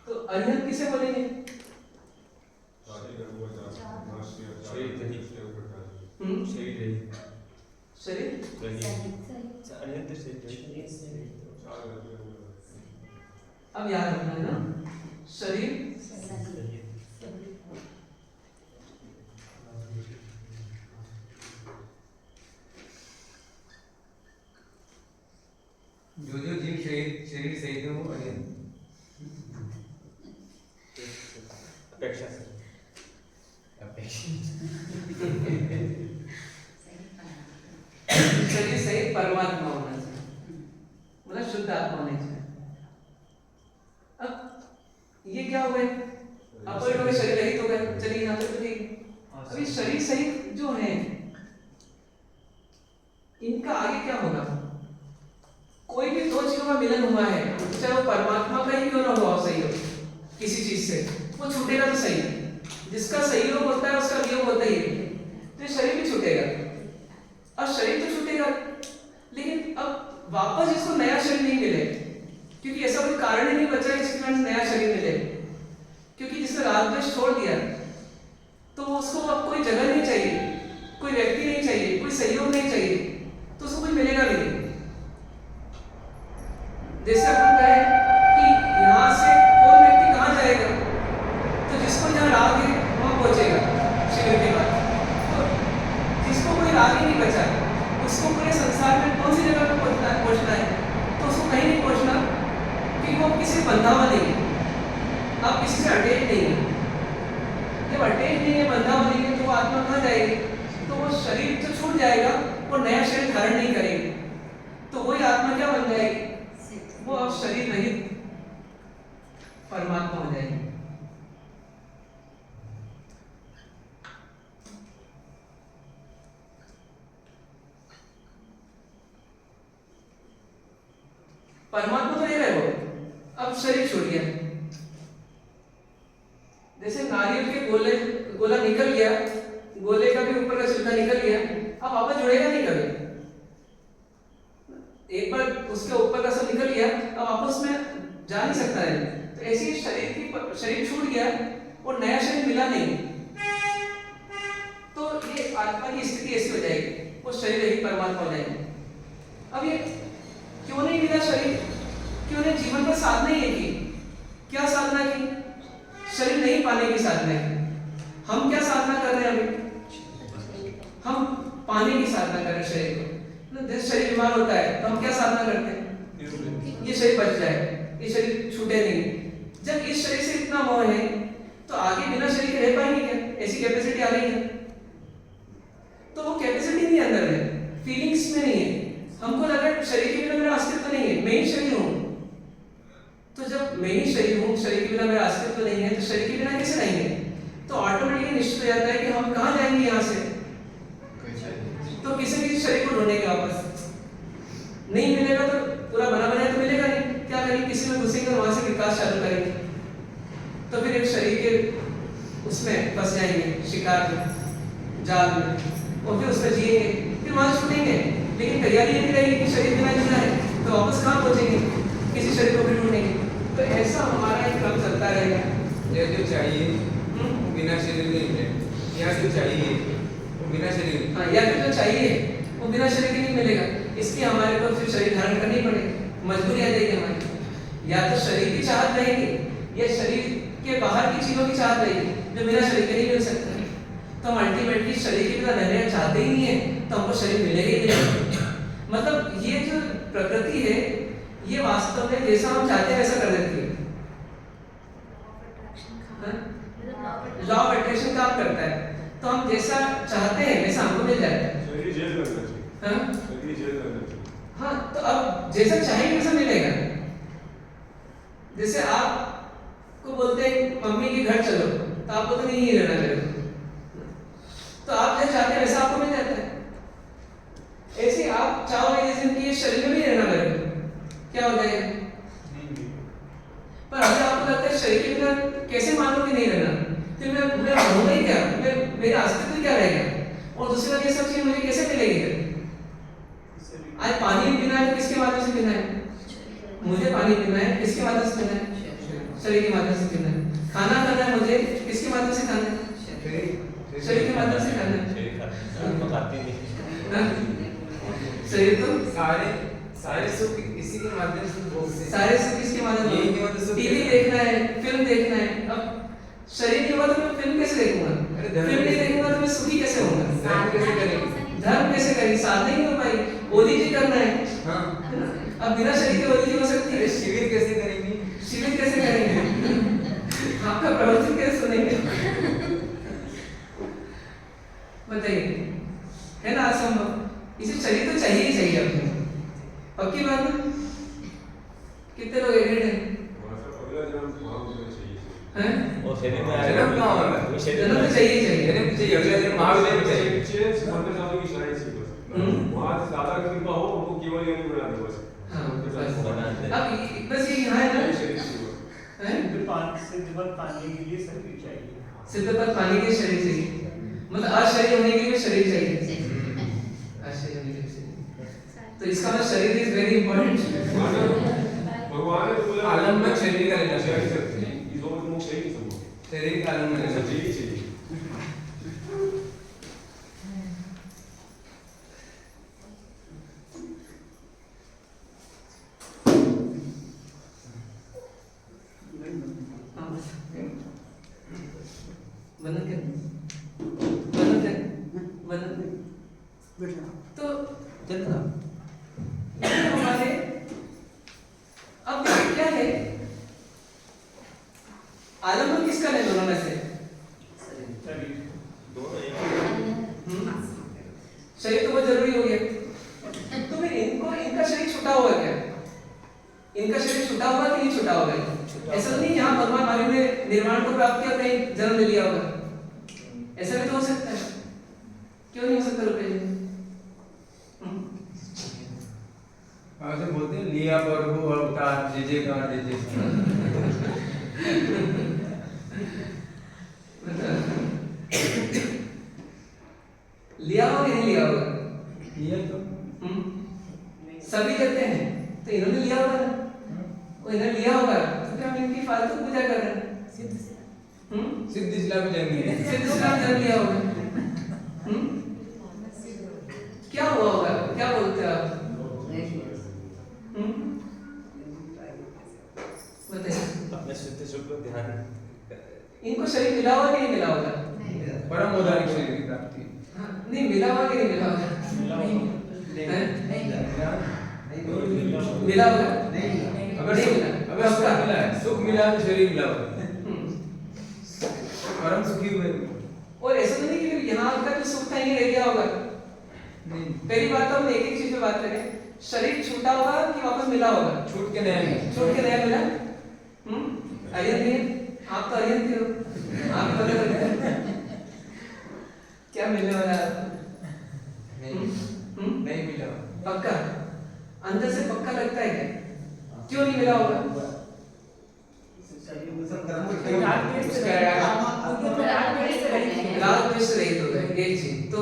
तो अरिहंत किसे बोलेंगे? शरीर। अब याद रखना है ना, शरीर, जो जीव शरीर सहित है वो अरिहंत। अपेक्षा शरीर सहित परमात्मा होना चाहिए, मतलब शुद्ध आत्मा होनी चाहिए। अब ये क्या हो गए, अपॉइंट हो गए, शरीर रहित हो गए, चलिए यहाँ तक तो ठीक। अभी शरीर सहित जो है, इनका आगे क्या होगा? कोई भी दो चीजों का मिलन हुआ है, चाहे वो परमात्मा का ही क्यों ना हुआ सही हो किसी चीज से, वो छूटेगा तो सही। जिसका सहयोग होता है उसका वियोग होता ही है, तो ये शरीर भी छूटेगा। अब शरीर तो छूटेगा, लेकिन अब वापस इसको नया शरीर नहीं मिले, क्योंकि ऐसा कोई कारण ही नहीं बचा जिसके कारण नया शरीर मिले। क्योंकि जिसने राग द्वेष छोड़ दिया, तो उसको अब कोई जगह नहीं चाहिए, कोई व्यक्ति नहीं चाहिए, कोई सहयोग नहीं चाहिए, जैसे अपन कहें कि यहाँ से कौन व्यक्ति कहाँ जाएगा, तो जिसको यहाँ राग है वहाँ पहुँचेगा शिविर के बाद। तो जिसको कोई राग ही नहीं बचा, उसको पूरे संसार में कौन सी जगह पर पहुँचना है, तो उसको कहीं नहीं पहुँचना, क्योंकि वो किसी बंधा हुआ नहीं है, आप किसी से अटैच नहीं है। जब अटैच नहीं है, बंधा हुआ नहीं है, तो वो आत्मा कहाँ जाएगी? तो वो शरीर जो छूट जाएगा, वो नया शरीर धारण नहीं करेगी, तो वही आत्मा क्या बन जाएगी? वो अब शरीर रहित परमात्मा हो जाएगी। परमात्मा तो नहीं रहे वो, अब शरीर छोड़ गया। जैसे नारियल के गोला निकल गया, गोले का भी ऊपर का छिलका निकल गया, अब वापस जुड़ेगा नहीं कभी। एक बार उसके ऊपर का सब निकल गया, अब वापस में जा नहीं सकता है। तो ऐसे ही शरीर छूट गया और नया शरीर मिला नहीं, तो ये आत्मा की स्थिति ऐसी हो जाएगी, वो शरीर ही परमात्मा हो जाएगी। अब ये क्यों नहीं मिला शरीर? क्यों नहीं? जीवन पर साधना ही की। क्या साधना की? शरीर नहीं पाने की साधना है। हम क्या साधना कर रहे हैं अभी? हम पाने की साधना कर रहे हैं शरीर को। जिस शरीर बीमार होता है तो हम क्या साधना करते हैं? ये शरीर बच जाए, ये शरीर छूटे नहीं। जब इस शरीर से इतना मोह है, तो आगे बिना शरीर के रह पाएंगे क्या? ऐसी कैपेसिटी आ रही है? तो वो कैपेसिटी नहीं अंदर है, फीलिंग्स में नहीं है। हमको लगा शरीर के बिना मेरा अस्तित्व नहीं है, मैं ही शरीर हूँ। तो जब मैं ही शरीर हूँ, शरीर के बिना मेरा अस्तित्व नहीं है, तो शरीर के बिना कैसे रहेंगे? तो ऑटोमेटिकली निश्चित हो जाता है कि हम कहाँ जाएंगे यहाँ से? तो किसी भी शरीर को ढूंढेंगे वापस, नहीं मिलेगा तो पूरा बना बनाया तो मिलेगा नहीं, क्या करेंगे? किसी में घुसेंगे और वहां से विकास चालू करेंगे, तो फिर एक शरीर के उसमें फंस जाएंगे, शिकार में, जाल में, और फिर उसमें जिएंगे, फिर वहां छूटेंगे। लेकिन तैयारी ये नहीं रहेगी कि शरीर बिना जीना है, तो वापस कहाँ पहुंचेंगे? किसी शरीर को फिर ढूंढेंगे। तो ऐसा हमारा एक क्रम चलता रहेगा। जो चाहिए वो बिना शरीर के नहीं मिलेगा, या जो चाहिए वो बिना शरीर, हाँ, या फिर जो चाहिए वो बिना शरीर के नहीं मिलेगा। इसलिए हमारे को फिर शरीर धारण करनी पड़ेगी, मजबूरी आ जाएगी हमारी। या तो शरीर की चाहत रहेगी, या शरीर के बाहर की चीजों की चाहत रहेगी, जो बिना शरीर के नहीं मिल सकता। तो हम अल्टीमेटली शरीर के बिना रहना चाहते ही नहीं है, तो हमको शरीर मिलेगा ही नहीं। मतलब ये जो प्रकृति है, ये वास्तव में जैसा हम चाहते हैं वैसा कर देती है। लॉ ऑफ अट्रैक्शन काम करता है, तो हम जैसा चाहते हैं वैसा हमको मिल जाता है। शरीर जेल करना चाहिए। हाँ? शरीर जेल करना चाहिए। हाँ, तो अब जैसा चाहेंगे वैसा मिलेगा। जैसे आप को बोलते हैं मम्मी के घर चलो, तो आप बोलते नहीं ये रहना चाहिए, तो आप जैसा चाहते हैं वैसा आपको मिल जाता है। ऐसे आप चाहोगे जैसे कि ये शरीर में भी रहना मेरे, क्या हो जाएगा? पर अगर आपको लगता है शरीर के बिना कैसे मानो कि नहीं रहना, फिर मैं रहूंगा ही क्या? मेरा अस्तित्व क्या रहेगा? और दूसरी बात, ये सब चीज मुझे कैसे मिलेगी? आज पानी पीना है, किसके माध्यम से पीना है? मुझे पानी पीना है, किसके माध्यम से पीना है? शरीर के माध्यम से पीना है। खाना खाना है मुझे, किसके माध्यम से खाना है? शरीर के माध्यम से खाना है। शरीर तो सारे सुख इसी के माध्यम से भोग से, सारे सुख किसके माध्यम यही के माध्यम से। टीवी देखना है, फिल्म देखना है। अब शरीर नहीं हुआ तो मैं फिल्म कैसे देखूंगा? फिल्म नहीं देखूंगा तो मैं सुखी कैसे होऊंगा? धर्म कैसे करेंगे? धर्म कैसे करेंगे? साधना ही नहीं हो पाई। ओली जी करना है, हाँ, है ना? अब बिना शरीर के ओली जी हो सकती है? शिविर कैसे करेंगे? शिविर कैसे करेंगे? आपका प्रवचन कैसे सुनेंगे? बताइए, है ना असंभव। इसे शरीर तो चाहिए ही चाहिए अपने। पक्की बात है? कितने लोग एग्रीड हैं? अगला जन्म वहाँ होना चाहिए। हैं? वो शरीर में जन्म कहाँ होगा? वो शरीर जन्म में तो चाहिए ही चाहिए। जन्म चाहिए, अगला जन्म महाविद्यालय में चाहिए। पीछे सुमंत साधु की शरण से बस। वहाँ से दादा की कृपा हो, हमको केवल यही बना दे बस। हाँ, बस। बनाते हैं। अब बस ये यहाँ है ना, शरीर से बस। हैं? सिद्ध पद पाने के लिए शरीर चाहिए। सिद्ध पद पाने के लिए शरीर चाहिए, मतलब अशरीर होने के लिए शरीर चाहिए। अशरीर होने के लिए शरीर। तो इसका मतलब शरीर इज वेरी इंपॉर्टेंट। भगवान ने बोला आलम्बन शरीर का लेना शरीर चाहिए। से इस ओर मुख शरीर की संभव शरीर का आलम्बन लेना ऐसा चाहिए। चाहिए। इनका शरीर छूटा होगा कि नहीं छूटा होगा? ऐसा तो नहीं यहाँ भगवान महावीर ने निर्वाण को प्राप्त किया कहीं जन्म ले लिया होगा, ऐसा भी तो हो सकता है, क्यों नहीं हो सकता रुपये जी? ऐसे बोलते हैं लिया प्रभु अवतार जय जयकार जय जयकार। लिया होगा कि नहीं लिया होगा? लिया तो सभी कहते हैं तो इन्होंने लिया होगा ना, वो इन्होंने लिया होगा तो फिर हम इनकी फालतू पूजा कर रहे हैं। सिद्ध इस्लाम में जन्म लिया। सिद्ध इस्लाम जन्म लिया होगा। क्या हुआ होगा, क्या बोलते हैं आप? बताइए। अपने शुद्ध शुक्र ध्यान इनको शरीर मिला होगा कि नहीं मिला होगा? परम औदारिक शरीर की प्राप्ति। हाँ, नहीं मिला होगा कि नहीं मिला होगा? मिला होगा? अगर नहीं मिला, अगर सुख मिला है, सुख मिला तो शरीर मिला होगा। परम सुखी हुए। और ऐसा तो नहीं कि यहाँ का जो सुख था यही रह गया होगा। पहली बात तो हम एक एक चीज पे बात करें, शरीर छूटा होगा कि वापस मिला होगा? छूट के नया मिला। छूट के नया मिला। अरिहंत नहीं है? आप तो अरिहंत हो, आप बोले तो क्या मिलने वाला है? नहीं मिला। पक्का अंदर से पक्का लगता है क्या? क्यों नहीं मिला होगा? राग द्वेष रहित हो गए, एक चीज तो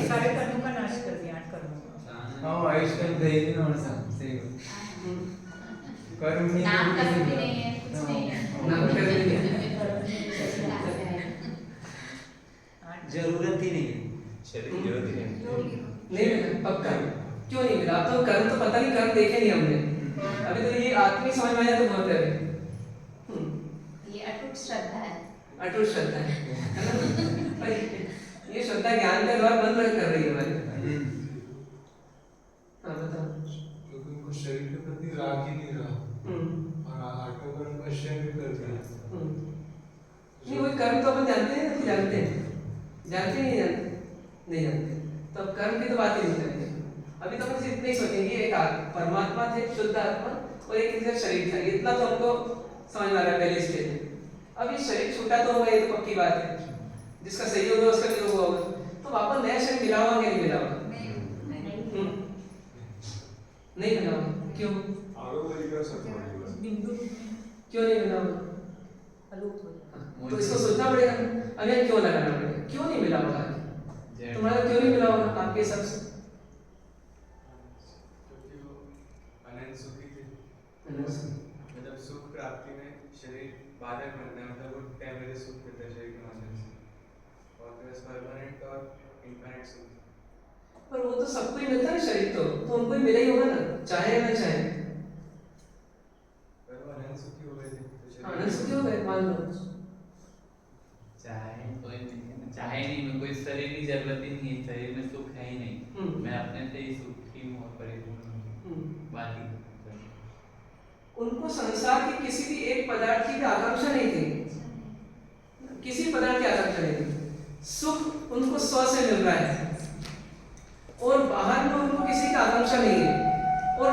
सारे कर्मों का नाश कर दिया, 8 कर्मों का। हाँ आयुष का दही ना और सब सही हो। कर्म नहीं नाम का भी नहीं है, कुछ नहीं है। नाम का भी नहीं है। जरूरत ही नहीं है। शरीर जरूरत ही नहीं। नहीं मिला पक्का? क्यों नहीं मिला? अब तो कर्म तो पता नहीं, कर्म देखे नहीं हमने अभी, तो ये आत्मिक समझ में आया तो बहुत है अभी। ये अटूट श्रद्धा है। अटूट श्रद्धा है ना? ये श्रद्धा ज्ञान का द्वार बंद कर रही है हमारे। हाँ बताओ। क्योंकि उनको शरीर के प्रति राग ही नहीं रहा और आत्मकर्म का क्षय भी कर दिया। नहीं वही कर्म तो अपन जानते हैं ना, कि जानते हैं, जानते नहीं जानते, नहीं जानते, तो अब कर्म की तो बात ही नहीं करेंगे अभी। तो अपन सिर्फ इतना ही सोचेंगे, एक परमात्मा थे, शुद्ध आत्मा, और एक इनका शरीर था, इतना तो हमको समझ में आ रहा है पहले स्टेज में। अब ये शरीर छूटा तो होगा, ये तो पक्की बात है, जिसका सही होगा उसका वियोग होगा, तो वापस नया शरीर मिला होगा कि नहीं मिला होगा? नहीं मिला होगा। क्यों? क्यों नहीं मिला होगा? तो इसको सोचना पड़ेगा, अब यहाँ क्यों लगाना पड़ेगा, क्यों नहीं मिला होगा? तुम्हारा क्यों नहीं मिला होगा आपके हिसाब से? अनंत सुखी थे, मतलब सुख प्राप्ति में शरीर बाधक बनता है, मतलब वो टेम्परेरी सुख देता है शरीर के माध्यम से, और प्लस परमानेंट और इनफाइनाइट सुख। पर वो तो सबको ही मिलता है शरीर, तो उनको ही मिला ही होगा ना, चाहे या ना चाहे। पर वो अनंत सुखी हो गए थे, तो अनंत सुखी हो गए मान लो। चाहे कोई नहीं, चाहे नहीं, मैं कोई शरीर की जरूरत ही नहीं है, शरीर में सुख है ही नहीं, मैं अपने से ही सुखी हूँ और परिपूर्ण हूँ। बाकी उनको संसार के किसी भी एक पदार्थ की भी आकांक्षा नहीं थी, किसी पदार्थ की आकांक्षा नहीं थी। सुख उनको स्व से मिल रहा है और बाहर में उनको किसी की आकांक्षा नहीं है, और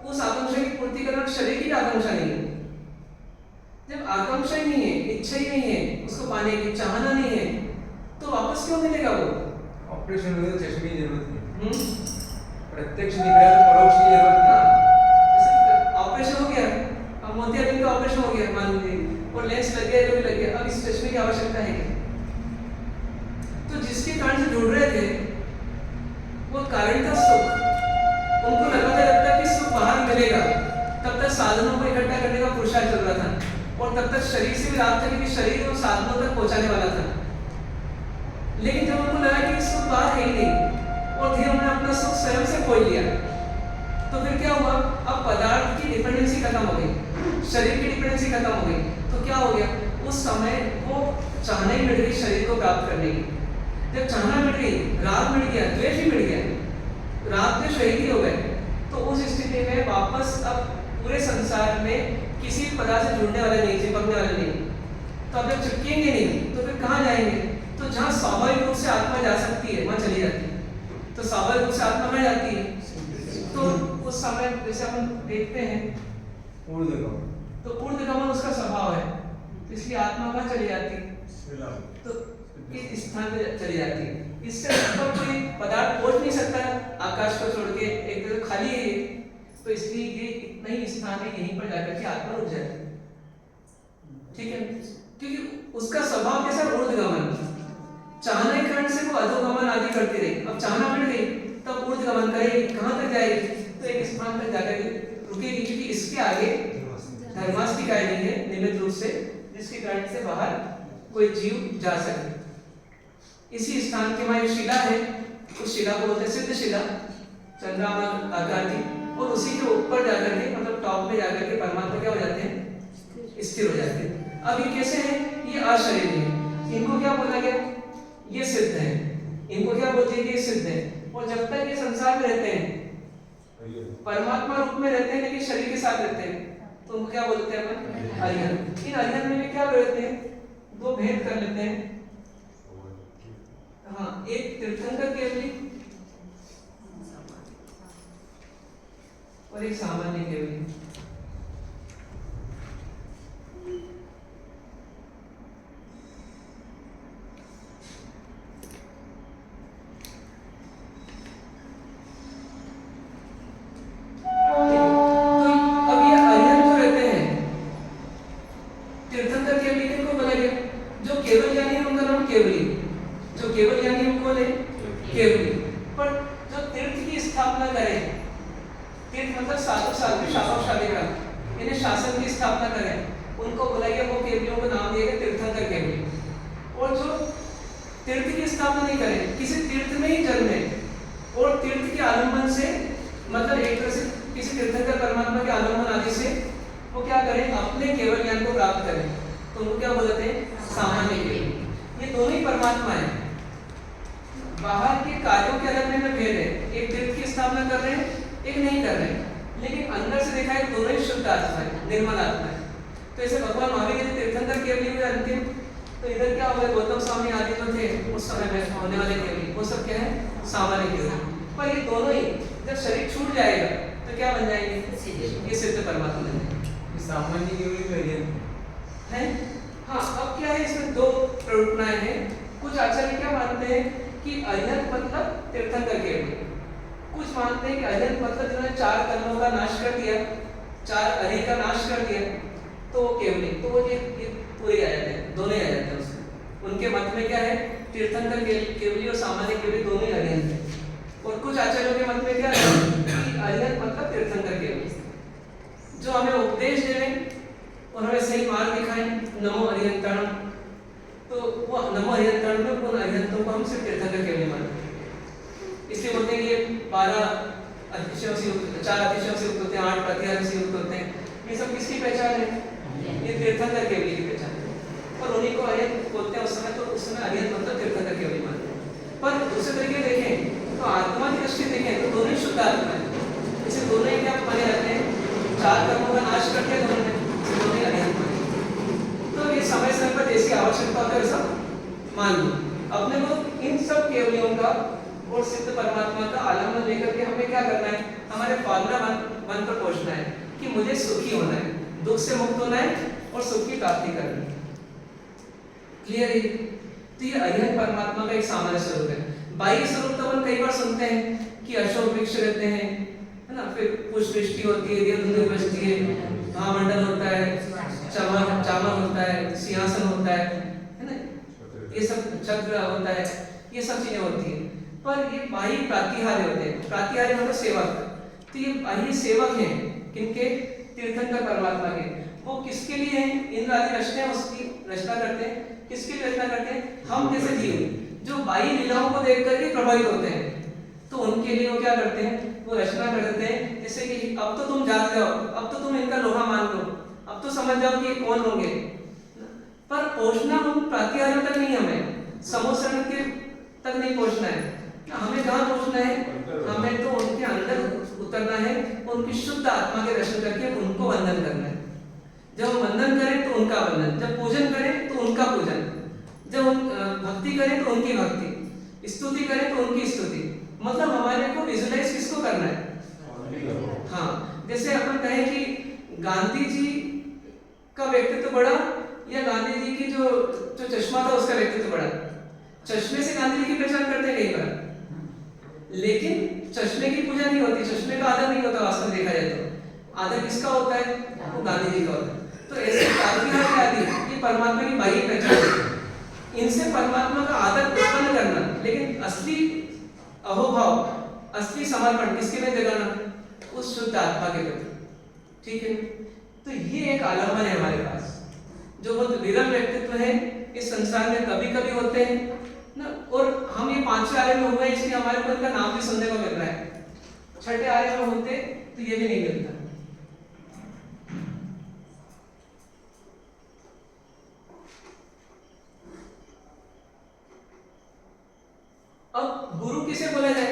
उस आकांक्षा की पूर्ति करना शरीर की आकांक्षा नहीं है। जब आकांक्षा ही नहीं है, इच्छा ही नहीं है, उसको पाने की चाहना नहीं है, तो वापस क्यों मिलेगा वो? ऑपरेशन हो गया तो चश्मे की जरूरत है। प्रत्यक्ष दिख रहा है तो परोक्ष की जरूरत है। ऑपरेशन हो गया, अब मोतियाबिंद का ऑपरेशन हो गया मान लीजिए, और लेंस लग गया, जो भी लग गया, अब इस चश्मे की आवश्यकता है क्या? तो जिसके कारण से जुड़ रहे थे वो कारण था सुख, उनको लगातार जब तक कि सुख बाहर मिलेगा तब तक साधनों को इकट्ठा करने का पुरुषार्थ चल रहा था, और तब तक शरीर से भी लाभ था कि शरीर को साधनों तक पहुंचाने वाला था। लेकिन जब उनको लगा कि सुख बाहर है ही नहीं और धीरे उन्होंने अपना सुख स्वयं से खोल लिया, तो फिर क्या हुआ? अब पदार्थ की डिपेंडेंसी खत्म हो गई, शरीर की डिपेंडेंसी खत्म हो गई, तो क्या हो गया? उस समय वो चाहना ही मिट गई शरीर को प्राप्त करने की। जब चाहना मिट गई, राग मिट गया, द्वेष भी मिट गया, राग द्वेष रहित हो गए, तो उस स्थिति में वापस अब पूरे संसार में किसी पदार्थ से जुड़ने वाले नहीं, चिपकने वाले नहीं। तो अब जब चिपकेंगे नहीं तो फिर कहाँ जाएंगे? तो जहाँ स्वाभाविक रूप से आत्मा जा सकती है वहां चली जाती है। तो स्वाभाविक रूप से आत्मा कहाँ जाती है? तो उस समय जैसे अपन देखते हैं ऊर्ध्वगमन। तो ऊर्ध्वगमन उसका स्वभाव है, तो इसलिए आत्मा कहाँ चली जाती है, तो इस स्थान पे चली जाती है। इससे ऊपर कोई पदार्थ पहुंच नहीं सकता आकाश को छोड़ के, एक जगह खाली है ये, तो इसलिए ये इतना ही स्थान है, यहीं पर जाकर के आत्मा रुक जाती है। ठीक है, क्योंकि उसका स्वभाव कैसा, ऊर्ध्वगमन, चाहने के कारण से वो अधोगमन आदि करती रही। अब चाहना मिट गई तब ऊर्ध्वगमन करेगी, कहाँ तक जाएगी, तो एक स्थान पर जाकर रुकेगी, क्योंकि इसके आगे धर्मास्तिका नहीं है नियमित रूप से, जिसके कारण से बाहर कोई जीव जा सके। इसी स्थान के वहाँ एक शिला है, उस शिला को बोलते हैं सिद्ध शिला, चंद्रमा आकार की, और उसी के ऊपर जाकर के मतलब टॉप में जाकर के परमात्मा क्या हो जाते हैं, स्थिर हो जाते हैं। अब ये कैसे है, ये अशरीरी है, इनको क्या बोला गया, ये सिद्ध है, इनको क्या बोलते हैं, ये सिद्ध है। और जब तक ये संसार में रहते हैं, परमात्मा रूप में रहते हैं, लेकिन शरीर के साथ रहते हैं, तो उनको क्या बोलते हैं अपन, अरिहंत। इन अरिहंत में भी क्या रहते हैं, दो भेद कर लेते हैं। हाँ, एक तीर्थंकर केवली और एक सामान्य केवली। जैसे अपन कहें कि गांधी जी का व्यक्तित्व बड़ा या गांधी जी की जो जो चश्मा था उसका व्यक्तित्व बड़ा। चश्मे से गांधी जी की पहचान करते हैं कई बार, लेकिन चश्मे की पूजा नहीं होती, चश्मे का आदर नहीं होता। वास्तव में देखा जाए तो आदर किसका होता है? वो गांधी जी का होता है। तो ऐसे आदि ये परमात्मा की बाह्य पहचान है। इनसे परमात्मा का आदर उत्पन्न करना, लेकिन असली अहोभाव, असली समर्पण किसके में जगाना? उस शुद्ध आत्मा के प्रति। ठीक है, तो ये एक आलम्बन है हमारे पास, जो बहुत विरल व्यक्तित्व है इस संसार में, कभी कभी होते हैं ना। और हम ये पांचवें आर्य में हुए, इसलिए हमारे को इनका नाम भी सुनने को मिल रहा है। छठे आर्य में होते तो ये भी नहीं मिलता। अब गुरु किसे बोला जाए?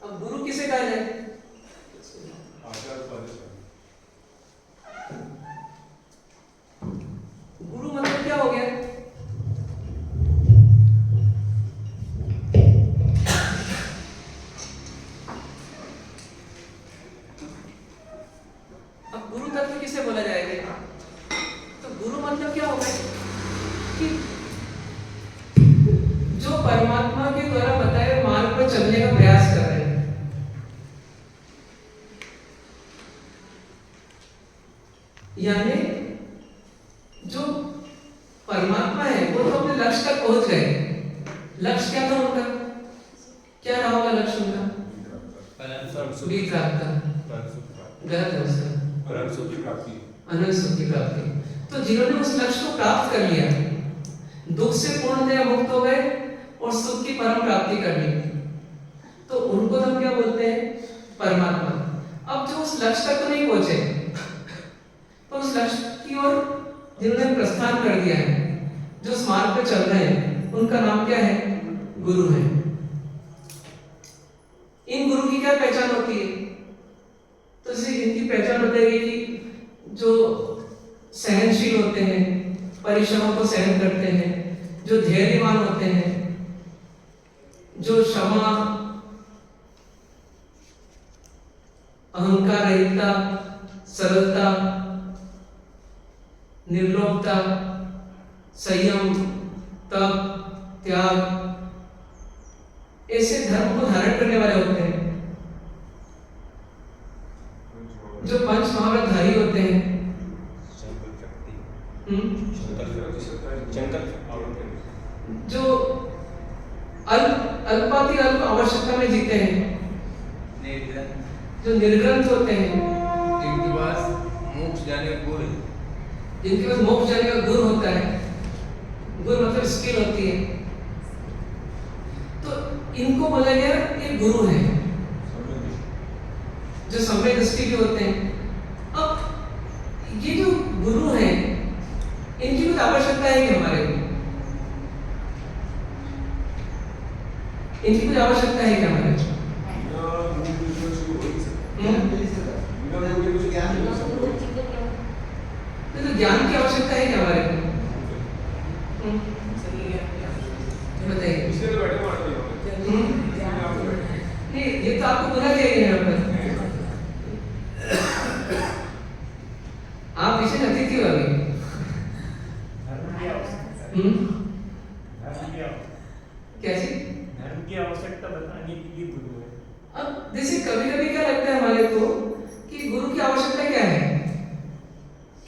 अब गुरु किसे कहा जाए? गुरु मतलब क्या हो गया? अब गुरु तत्व किसे बोला जाएगा? तो गुरु मतलब क्या होगा कि जो परमात्मा के द्वारा बताए हुए मार्ग पर चलने का प्रयास कर रहे हैं। यानी जो परमात्मा है वो तो अपने लक्ष्य तक पहुंच गए। लक्ष्य क्या था उनका? क्या रहा होगा लक्ष्य उनका? सुखी प्राप्त, गलत है उसका, अनंत सुख की प्राप्ति। तो जिन्होंने उस लक्ष्य को प्राप्त कर लिया, दुख से पूर्णतया मुक्त हो गए और सुख की परम प्राप्ति कर ली, तो उनको हम क्या बोलते हैं? परमात्मा। अब जो उस लक्ष्य तक तो नहीं पहुंचे, तो उस लक्ष्य की ओर जिन्होंने प्रस्थान कर दिया है, जो उस मार्ग पर चल रहे हैं, उनका नाम क्या है? गुरु है। इन गुरु की क्या पहचान होती है? तो इनकी पहचान बताएगी कि जो सहनशील होते हैं, परिश्रमों को सहन करते हैं, जो धैर्यवान होते हैं, जो क्षमा, अहंकार रहितता, सरलता, निर्लोभता, संयम, तप, त्याग, ऐसे धर्म को धारण करने वाले होते हैं। जो पंच महाव्रतधारी होते हैं, जो अल्पाति अल्प आवश्यकता में जीते हैं, जो निर्ग्रंथ होते हैं, जिनके पास मोक्ष जाने का गुण है, जिनके पास मोक्ष जाने का गुण होता है। गुण मतलब स्किल होती है। तो इनको बोला गया ये गुरु है, जो समय दृष्टि के होते हैं। अब ये जो गुरु हैं, इनकी कुछ आवश्यकता है कि हमारे को? इनकी कुछ आवश्यकता है क्या हमारे? तो ज्ञान की आवश्यकता है क्या हमारे को? बताइए। नहीं, ये तो आपको बुरा किया गया यहाँ पर। आप विशेष अतिथि हो अभी। कैसी? धर्म की आवश्यकता बताने के लिए गुरु है। अब जैसे कभी कभी क्या लगता है हमारे को कि गुरु की आवश्यकता क्या है?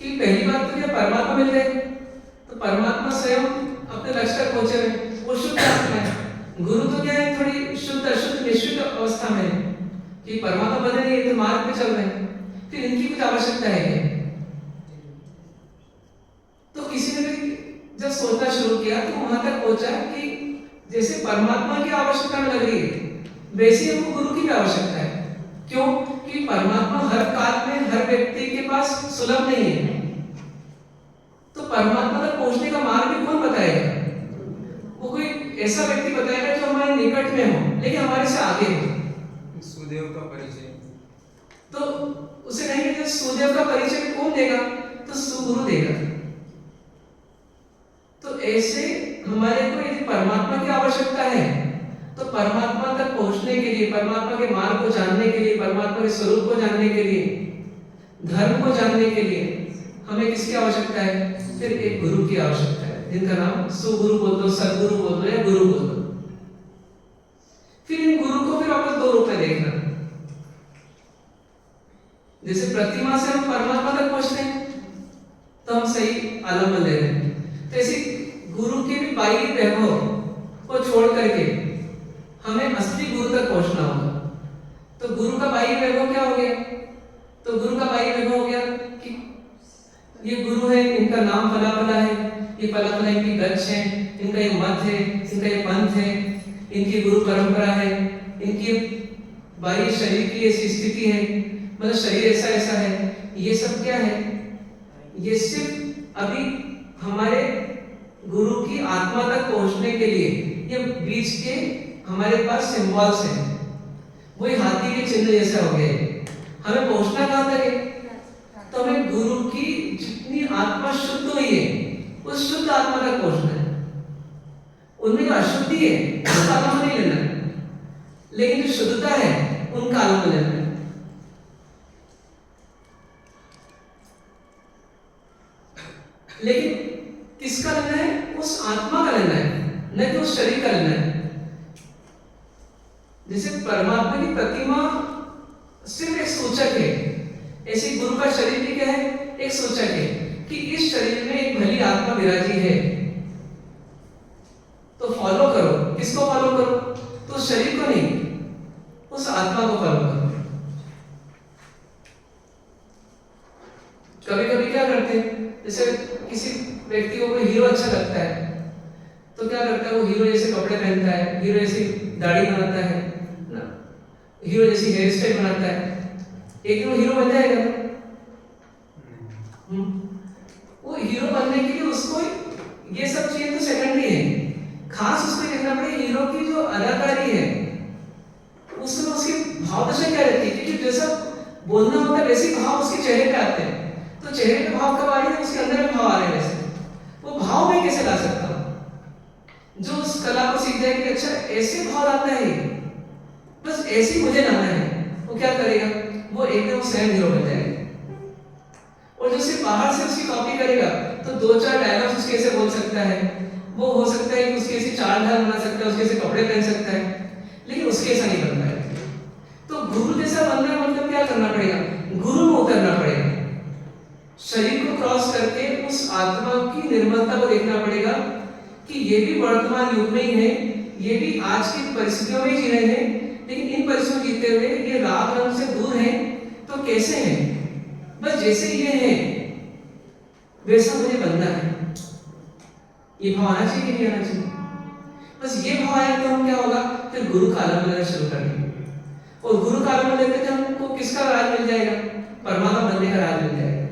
कि पहली बात तो क्या परमात्मा मिल गए, तो परमात्मा स्वयं अपने लक्ष्य तक पहुंचे हुए, वो शुद्ध आत्मा है। गुरु तो क्या है, थोड़ी शुद्ध अशुद्ध मिश्रित अवस्था में है कि परमात्मा बने नहीं, तो मार्ग पे चल रहे हैं। फिर इनकी कुछ आवश्यकता है क्या? तो किसी ने भी जब सोचना शुरू किया तो वहां तक पहुंचा कि जैसे परमात्मा की आवश्यकता में लग रही है, वैसे हमको गुरु की भी आवश्यकता है। क्यों? कि परमात्मा हर काल में हर व्यक्ति के पास सुलभ नहीं है। तो परमात्मा तक पहुंचने का मार्ग भी कौन बताएगा? वो कोई ऐसा व्यक्ति बताएगा जो हमारे निकट में हो, लेकिन हमारे से आगे हो। सुदेव का परिचय, तो उसे कहेंगे कि सुदेव का परिचय कौन देगा? तो सुगुरु देगा। तो आवश्यकता है, तो परमात्मा तक पहुंचने के लिए, परमात्मा के मार्ग को जानने के लिए, परमात्मा के स्वरूप को जानने के लिए, धर्म को जानने के लिए हमें किसकी आवश्यकता है? फिर एक गुरु की आवश्यकता है, जिनका नाम सुगुरु बोल दो, सदगुरु बोल दो या गुरु बोल दो। फिर इन गुरु को फिर वापस दो रूप में देखना। जैसे प्रतिमा से हम परमात्मा तक पहुंचते हैं तो हम सही आलम्बन ले रहे हैं, तो ऐसे गुरु के भी बाह्य वैभव को छोड़ करके हमें असली गुरु तक पहुंचना होगा। तो गुरु का बाह्य वैभव क्या हो गया? तो गुरु का बाह्य वैभव हो गया कि ये गुरु है, इनका नाम फला फला है, ये फला फला इनकी गच्छ है, इनका ये मत है, इनका ये पंथ है, इनकी गुरु परंपरा है, इनकी बाह्य शरीर की ऐसी स्थिति है, मतलब शरीर ऐसा ऐसा है। ये सब क्या है? ये सिर्फ अभी हमारे गुरु की आत्मा तक पहुंचने के लिए ये बीच के हमारे पास सिंबल्स हैं। वही हाथी के चिन्ह जैसा हो गया। हमें पहुंचना कहां तक है? तो हमें गुरु की जितनी आत्मा शुद्ध हुई है उस शुद्ध आत्मा तक पहुंचना है। उनमें जो अशुद्धि है उसका आलम्बन नहीं लेना है, लेकिन जो शुद्धता है उनका आलम्बन लेना है। लेकिन किसका लेना है? उस आत्मा का लेना है, न कि उस शरीर का लेना है। जैसे परमात्मा की प्रतिमा सिर्फ एक सूचक है, ऐसे गुरु का शरीर भी क्या है? एक सूचक है कि इस शरीर में एक भली आत्मा विराजी है। तो फॉलो करो, किसको फॉलो करो? तो उस शरीर को नहीं, उस आत्मा को फॉलो करो। कभी कभी क्या करते हैं, जैसे किसी व्यक्ति को कोई हीरो अच्छा लगता है तो क्या करता है? वो हीरो जैसे कपड़े पहनता है, हीरो जैसी दाढ़ी बनाता है ना, हीरो जैसी हेयर स्टाइल बनाता है। एक दिन वो हीरो बन जाएगा ना? वो हीरो बनने के लिए उसको ये सब चीजें तो सेकेंडरी है, खास उसको देखना पड़ेगा हीरो की जो अदाकारी है उसमें उसकी भाव दशा क्या रहती है। क्योंकि जैसा बोलना होता है वैसे भाव उसके चेहरे पे आते हैं। तो चेहरे पे भाव कब आ रहे हैं? उसके अंदर में भाव आ रहे हैं। वैसे वो भाव मैं कैसे ला सकता हूँ? जो उस कला को सीख जाए कि अच्छा ऐसे भाव आता है, बस ऐसे ही मुझे लाना है, वो क्या करेगा? वो एकदम स्वयं हीरो बन जाएगा। और जो सिर्फ बाहर से उसकी कॉपी करेगा तो दो चार डायलॉग्स उसके ऐसे बोल सकता है, वो हो सकता है कि उसके ऐसे चाल ढाल बना सकता है, उसके ऐसे कपड़े पहन सकता है, लेकिन उसके ऐसा नहीं बन पाएगा। तो गुरु जैसा बनना है मतलब क्या करना पड़ेगा? गुरु में उतरना पड़ेगा, शरीर को क्रॉस करके उस आत्मा की निर्मलता को देखना पड़ेगा कि ये भी वर्तमान युग में ही है, ये भी आज की परिस्थितियों में जी रहे हैं, लेकिन इन परिस्थितियों में जीते हुए ये राग रंग से दूर हैं। तो कैसे हैं? बस जैसे ये है वैसा मुझे बनना है। ये भाव आना चाहिए कि नहीं आना चाहिए? बस ये भाव आया तो हम क्या होगा? फिर गुरु का आलम्बन लेना शुरू कर देंगे। और गुरु का आलम्बन लेते थे हमको किसका राज मिल जाएगा? परमात्मा बनने का राज मिल जाएगा।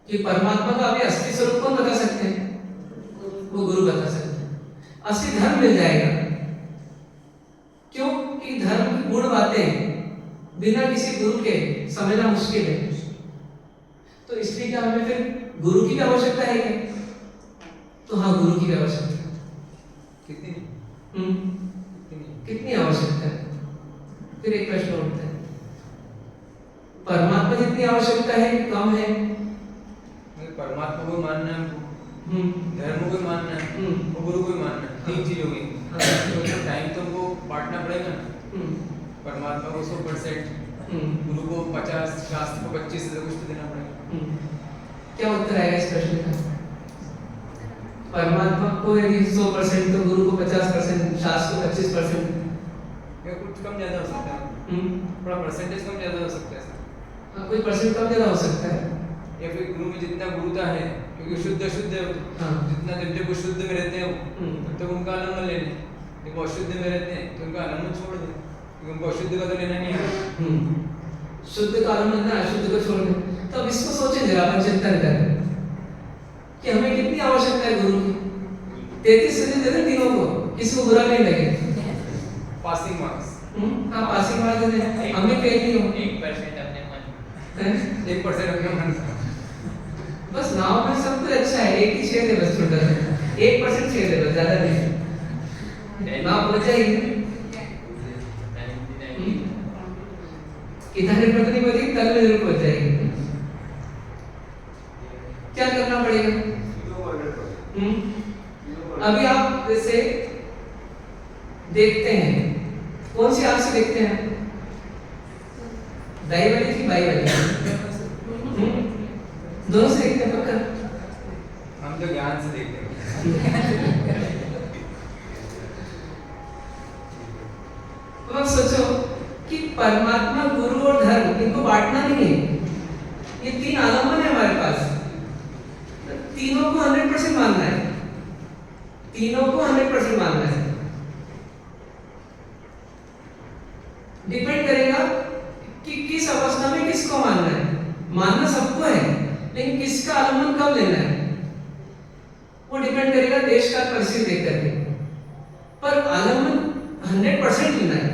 कि परमात्मा का अभी असली स्वरूप कौन बता सकते हैं? वो गुरु बता सकते हैं। असली धर्म मिल जाएगा। क्यों? कि धर्म की गुण बातें बिना किसी गुरु के समझना मुश्किल है। तो इसलिए क्या हमें फिर गुरु की भी आवश्यकता है क्या? तो हाँ, गुरु की भी आवश्यकता है। कितनी आवश्यकता है? फिर एक प्रश्न उठता है, परमात्मा जितनी आवश्यकता है कम है? परमात्मा को मानना है, धर्म को मानना है और गुरु को मानना है, तीन चीज हो गई। तो टाइम तो वो बांटना पड़ेगा ना। परमात्मा को 100%, गुरु को 50, शास्त्र को 25, कुछ तो देना पड़ेगा। क्या उत्तर आएगा इस प्रश्न का? परमात्मा को यदि 100% तो गुरु को 50%, शास्त्र को 25%, या कुछ कम ज्यादा हो सकता है। थोड़ा परसेंटेज कम ज्यादा हो सकता है सर। कोई परसेंट कम ज्यादा हो सकता है। या फिर गुरु में जितना गुरुता है, क्योंकि शुद्ध है, जितना जब वो शुद्ध में रहते हैं तब तक उनका आलम्बन लेने, जब वो अशुद्ध में रहते हैं तो उनका आलम्बन छोड़ दें, क्योंकि उनको अशुद्ध का तो लेना नहीं है। शुद्ध का आलम्बन लेना, अशुद्ध को छोड़ दें। तो अब इसको सोचें जरा, अपन चिंतन करें कि हमें कितनी आवश्यकता है गुरु की। 33 सदी दे दें तीनों को, किसी को बुरा नहीं लगे। Passing marks. हाँ, पासिंग मार्क्स दे दें, हमें फेल नहीं हो। 1% अपने मन 1% अपने मन। बस नाव में सब कुछ अच्छा है, एक ही छेद है बस छोटा सा। 1% चाहिए थे बस, ज्यादा नहीं। वहाँ पहुंच जाएगी। कितना देर में तो नहीं पहुंचेगी, कल में जरूर पहुंच जाएगी। क्या करना पड़ेगा? अभी आप जैसे देखते हैं, कौन सी आंख से देखते हैं? दाई वाली की बाई वाली? दोनों से देखते हैं पक्का? हम तो ज्ञान से देखते हैं। तो अब सोचो कि परमात्मा, गुरु और धर्म, इनको बांटना नहीं है। ये तीन आलम्बन है हमारे पास, तीनों को 100% मानना है, तीनों को 100% मानना है। डिपेंड करेगा कि किस अवस्था में किसको मानना है। मानना सबको है, लेकिन किसका आलम्बन कब लेना है वो डिपेंड करेगा देश का परिस्थिति देख करके। पर आलम्बन 100% लेना है।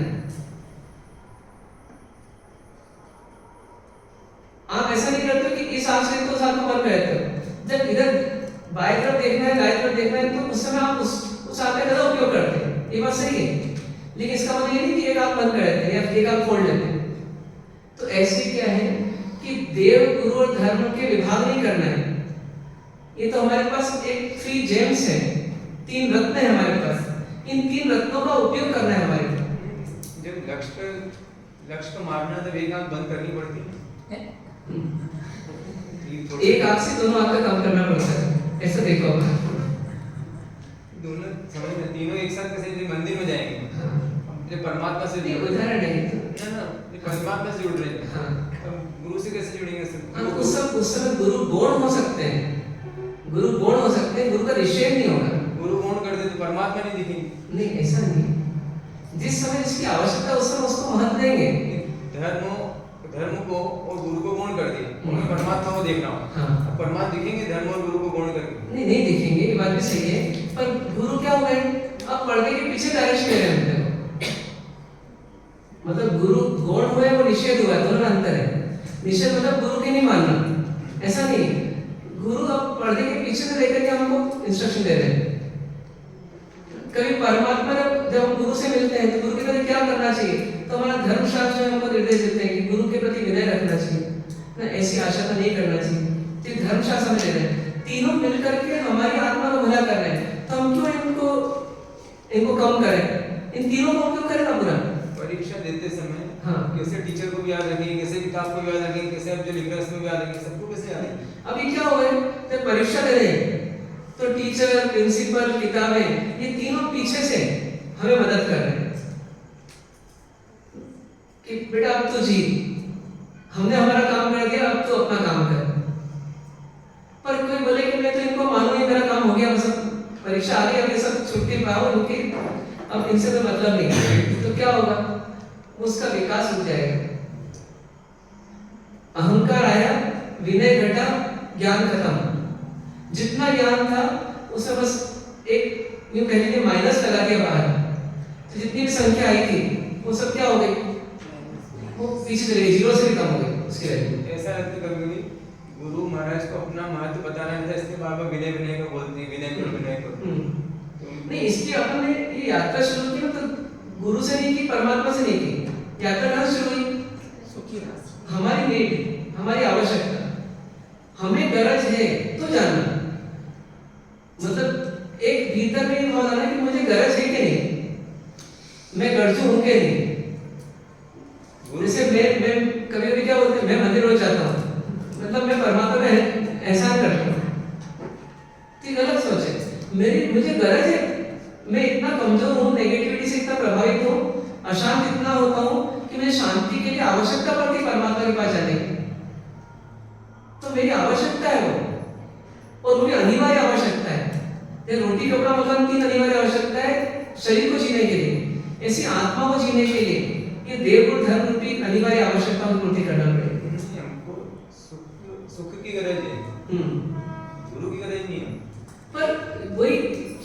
आप ऐसा नहीं करते कि इस आंख से तो उस आंख को बंद रहते हो। जब इधर बाएं तरफ देखना है, दाएं तरफ देखना है, तो उस समय आप उस आंख का ज्यादा उपयोग करते हैं। ये बात सही है, लेकिन इसका मतलब ये नहीं कि एक आंख बंद कर देते हैं या एक आंख खोल लेते हैं। तो ऐसे क्या है कि देव, गुरु और धर्म के विभाग नहीं करना है। ये तो हमारे पास एक फ्री जेम्स है, 3 रत्न है हमारे पास। इन 3 रत्नों का उपयोग करना है हमारे पास। जब लक्ष्य को मारना है तो एक आंख बंद करनी पड़ती है। एक आंख से दोनों आंख का काम करना पड़ता है, ऐसा देखो। दोनों समझ में, तीनों एक साथ कैसे मंदिर में जाएंगे? जब परमात्मा से उदाहरण है ना, परमात्मा से जुड़ रहे हैं। हाँ। गुरु से कैसे जुड़ेंगे? उस समय गुरु गौण हो सकते हैं, गुरु गौण हो सकते हैं, गुरु का निषेध नहीं होगा। गुरु गौण कर दे तो परमात्मा नहीं दिखेंगे? नहीं, ऐसा नहीं। जिस समय जिसकी आवश्यकता उस समय उसको महत्व देंगे। धर्म को और गुरु को गौण कर दिया, उन्हें परमात्मा को देखना हो। हाँ। परमात्मा दिखेंगे धर्म और गुरु को गौण करके? नहीं दिखेंगे, ये बात भी सही है। पर गुरु क्या हो गए, अब पर्दे के पीछे डायरेक्शन ले रहे हैं। मतलब गुरु गौण हुए, वो निषेध हुआ, दोनों में अंतर है। निषेध मतलब गुरु के नहीं मानना, ऐसा नहीं। गुरु अब पर्दे के पीछे से लेकर के हमको इंस्ट्रक्शन दे रहे हैं। कभी परमात्मा जब हम गुरु से मिलते हैं तो गुरु के प्रति क्या करना चाहिए, तो हमारा धर्मशास्त्र हमको निर्देश देते हैं कि गुरु के प्रति विनय रखना चाहिए ना, ऐसी आशा तो नहीं करना चाहिए। तो धर्मशास्त्र में दे रहे हैं, तीनों मिलकर के हमारी आत्मा को भला कर रहे हैं। तो हम क्यों इनको कम करें? इन तीनों को क्यों करें ना पूरा? परीक्षा देते समय हाँ। कैसे टीचर को भी याद रखेंगे, कैसे किताब को भी याद रखेंगे, कैसे अब जो लिख रहे हैं उसमें भी याद रखेंगे, सबको कैसे याद रखेंगे? अभी क्या हो गए, जब परीक्षा दे रहे हैं तो टीचर, प्रिंसिपल, किताबें, ये तीनों पीछे से हमें मदद कर रहे हैं कि बेटा अब तो जी, हमने हमारा काम कर दिया, अब तो अपना काम कर। पर कोई बोले कि मैं तो इनको मालूम नहीं, मेरा काम हो गया, बस परीक्षा आ गई, अब ये सब छुट्टी पाओ इनकी, अब इनसे तो मतलब नहीं। तो क्या होगा, उसका विकास रुक जाएगा। अहंकार आया, विनय घटा, ज्ञान खत्म। जितना ज्ञान था उसमें बस एक यूं कह लीजिए माइनस लगा दिया बाहर। तो जितनी भी संख्या आई थी वो सब क्या हो गई, वो पीछे चली गई, 0 से भी कम हो गई उसकी वैल्यू। ऐसा लगता है कभी गुरु महाराज को अपना महत्व बताना था, इसलिए बाबा विनय विनय को बोलते हैं, विनय करो विनय करो। नहीं, इसलिए अपन ने ये यात्रा शुरू की ना, तो गुरु से नहीं की, परमात्मा से नहीं की। यात्रा कहाँ शुरू हुई? हमारी नीड, हमारी आवश्यकता, हमें गरज है तो जानना। मतलब एक भीतर में ये भाव आना कि मुझे गरज है कि नहीं, मैं गरजू हूं कि नहीं। जैसे मैं कभी भी क्या बोलते हैं, मैं मंदिर रोज जाता हूँ, मतलब मैं परमात्मा में एहसान करता हूँ। तो गलत सोच है। मुझे गरज है, मैं इतना कमजोर हूँ, नेगेटिविटी से इतना प्रभावित हूँ, अशांत इतना होता हूँ कि मुझे शांति के लिए आवश्यकता पड़ती परमात्मा के पास जाने की। तो मेरी आवश्यकता है वो, और वो भी अनिवार्य आवश्यकता है। रोटी कपड़ा मकान 3 अनिवार्य आवश्यकता है शरीर को जीने के लिए, ऐसी आत्मा को जीने के लिए ये देवगुण धर्म रूपी अनिवार्य आवश्यकता को पूर्ति करना पड़ेगा। हमको सुख की गरज है, गुरु की गरज नहीं है। पर वही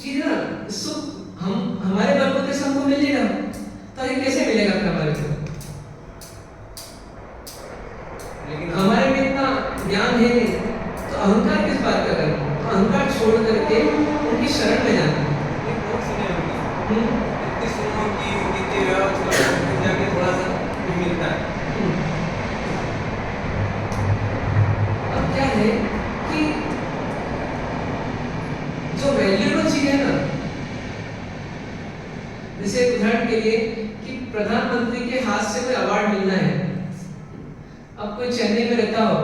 चीज है ना, सुख हमारे बलबूते से हमको मिल नहीं रहा, तो ये कैसे मिलेगा फिर हमारे को? लेकिन हमारे में इतना ज्ञान है नहीं, तो अहंकार किस बात का करें? तो अहंकार छोड़ करके उनकी शरण में जाना। ये बहुत सुने होंगे, इतनी सुनो कि इतनी व्यवस्था जाके थोड़ा सा कुछ मिलता है। अब क्या है कि जो वैल्यूएबल चीज है ना, जैसे उदाहरण के लिए कि प्रधानमंत्री के हाथ से कोई अवार्ड मिलना है। अब कोई चेन्नई में रहता हो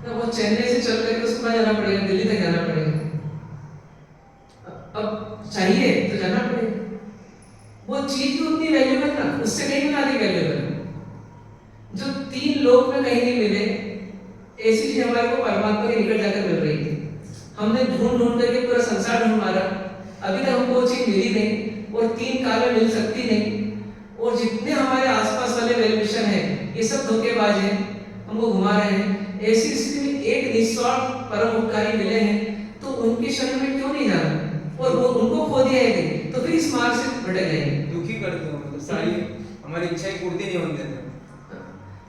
तो वो चेन्नई से चल करके उसको कहाँ जाना पड़ेगा, दिल्ली तक जाना पड़ेगा। अब चाहिए तो जाना पड़ेगा। वो चीज भी उतनी वैल्यूएबल ना, उससे कहीं ना अधिक वैल्यूएबल। जो 3 लोक में कहीं नहीं मिले, ऐसी चीज हमारे को परमात्मा के निकट जाकर मिल रही थी। हमने ढूंढ ढूंढ करके पूरा संसार ढूंढ मारा, अभी तक हमको वो चीज मिली नहीं और 3 काल में मिल सकती नहीं। और जितने हमारे आसपास वाले वेल विशन है, ये सब धोखेबाज हैं, हमको घुमा रहे हैं। ऐसी स्थिति में एक निस्वार्थ परम उपकारी मिले हैं, तो उनकी शरण में क्यों नहीं जाना? और वो उनको खो दिया है तो फिर इस मार्ग से भटक जाएंगे। दुखी करते हो, मतलब सारी हमारी इच्छाएं पूर्ति नहीं होने देते।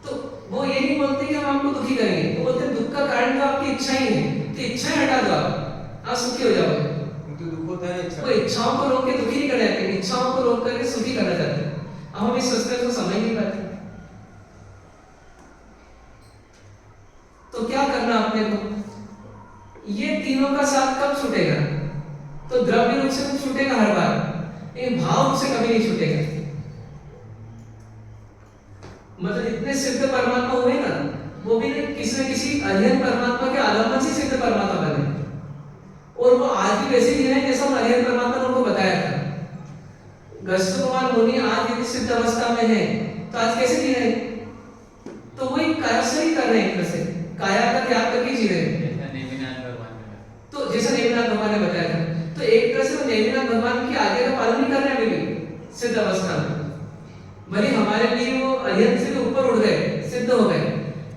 तो वो ये नहीं बोलते कि हम आपको दुखी करेंगे, वो बोलते हैं दुख का कारण तो आपकी इच्छा ही है, तो इच्छाएं हटा दो, आप सुखी हो जाओगे। तो दुख होता है इच्छा, वो इच्छाओं को रोक के दुखी नहीं करना चाहते, इच्छाओं को रोक करके सुखी करना चाहते हैं। अब हम इस संस्कृत को समझ नहीं पाते। तो क्या करना अपने को? ये तीनों का साथ कब छूटेगा? तो द्रव्य रूप से तो छूटेगा हर बार, लेकिन भाव रूप से कभी नहीं छूटेगा। मतलब इतने सिद्ध परमात्मा हुए ना, वो भी किसी न किसी अरिहंत परमात्मा के आलम्बन से सिद्ध परमात्मा बने। और वो आज भी वैसे ही है जैसा अरिहंत परमात्मा ने उनको बताया था। गस्तुमान मुनि आज यदि सिद्ध अवस्था में है तो आज कैसे जी रहे? तो वही काया से ही कर रहे हैं, एक तरह से काया का त्याग करके जी रहे हैं। तो जैसा नेमिनाथ भगवान ने बताया था, तो एक तरह से वो नेमिनाथ भगवान की आज्ञा का पालन नहीं कर रहे हैं अभी भी सिद्ध अवस्था में। भले हमारे लिए वो अरिहंत से भी ऊपर उठ गए, सिद्ध हो गए,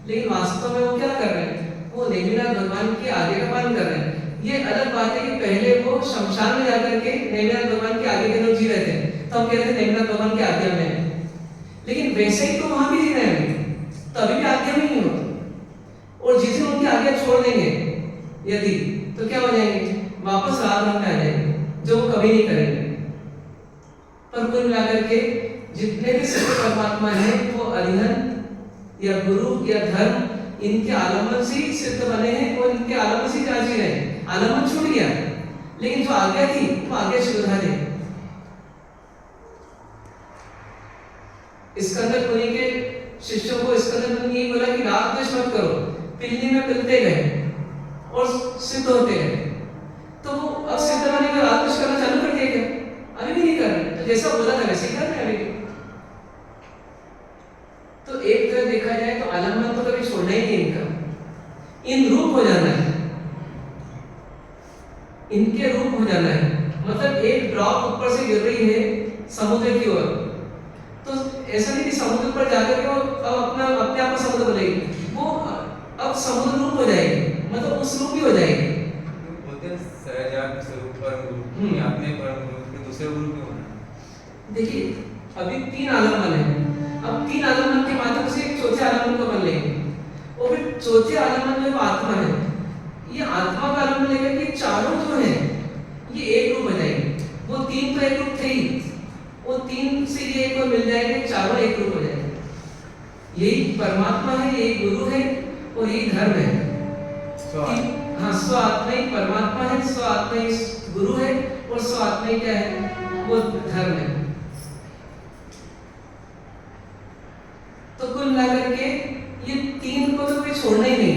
लेकिन वास्तव में वो क्या कर रहे हैं? वो नेमिनाथ भगवान की आज्ञा का पालन कर रहे हैं। ये अलग बात है कि पहले वो शमशान में जाकर के नेमिनाथ भगवान की आज्ञा के लोग जी रहे थे, तो हम कहते थे नेमिनाथ भगवान की आज्ञा में है। लेकिन वैसे ही तो वहां भी जी रहे हैं, तो अभी भी आज्ञा में ही हो। और जिस दिन उनकी आज्ञा छोड़ देंगे यदि, तो क्या हो जाएंगे? वापस राग रंग में आ जाएंगे, जो वो कभी नहीं करेंगे। पर कुल मिलाकर के जितने भी सिद्ध परमात्मा हैं, वो अरिहंत या गुरु या धर्म, इनके आलम्बन से ही सिद्ध बने हैं और इनके आलम्बन से ही जी रहे हैं। आलम्बन छूट गया, लेकिन जो आज्ञा थी वो आज्ञा सुधा दे। स्कंदर मुनि के शिष्यों को स्कंदर मुनि ने बोला कि राग द्वेष मत करो, पिल्ली में पिलते गए और सिद्ध होते गए। तो वो अब सिद्ध बने का राग द्वेष करना चालू कर दिया क्या? अभी भी नहीं कर रहे। तो जैसा बोला था वैसे ही कर रहे हैं अभी भी। तो एक तरह देखा जाए तो आलम्बन तो कभी छोड़ना ही नहीं इनका, इन रूप हो जाना है, इनके रूप हो जाना है। मतलब एक ड्रॉप ऊपर से गिर रही है समुद्र की ओर, तो ऐसा नहीं कि समुद्र पर जाकर के वो अब अपने आप को समुद्र बनेगी, वो अब समुद्र रूप हो जाएगी, मतलब उस रूप ही हो जाएगी। बोलते हैं सहजात स्वरूप परम गुरु, अपने परम गुरु के दूसरे गुरु क्यों होना? देखिए अभी 3 आलम्बन है, अब 3 आलम्बन के माध्यम से एक चौथे आलम्बन को बन लेंगे। और फिर चौथे आलम्बन में आत्मा है, ये आत्मा का आलम्बन लेकर के चारों जो है ये एक रूप हो जाएंगे। वो 3 तो एक रूप थे ही, वो 3 से ये एक और मिल जाएंगे, चारों एक रूप हो जाएंगे। यही परमात्मा है, यही गुरु है और यही धर्म है। हाँ, स्व आत्मा ही परमात्मा है, स्व आत्मा ही गुरु है और स्व आत्मा ही क्या है? वो धर्म है। तो कुल मिलाकर के ये 3 को तो कोई छोड़ना ही नहीं।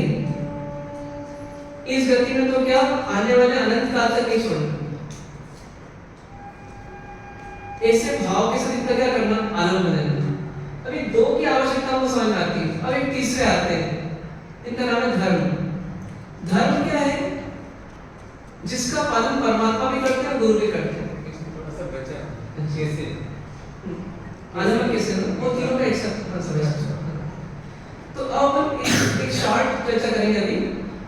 इस गति में तो क्या आने वाले अनंत काल तक नहीं छोड़ना। ऐसे भाव के साथ इनका क्या करना? आलम्बन लेना। अभी 2 की आवश्यकता हमको समझ में आती है। अब एक तीसरे आते हैं, इनका नाम है धर्म। धर्म क्या है? जिसका पालन परमात्मा भी करते हैं, गुरु भी करते हैं। थोड़ा सा बचा कैसे आलम्बन कैसे? वो तीनों का एक साथ समझ। तो अब हम एक शॉर्ट चर्चा करेंगे अभी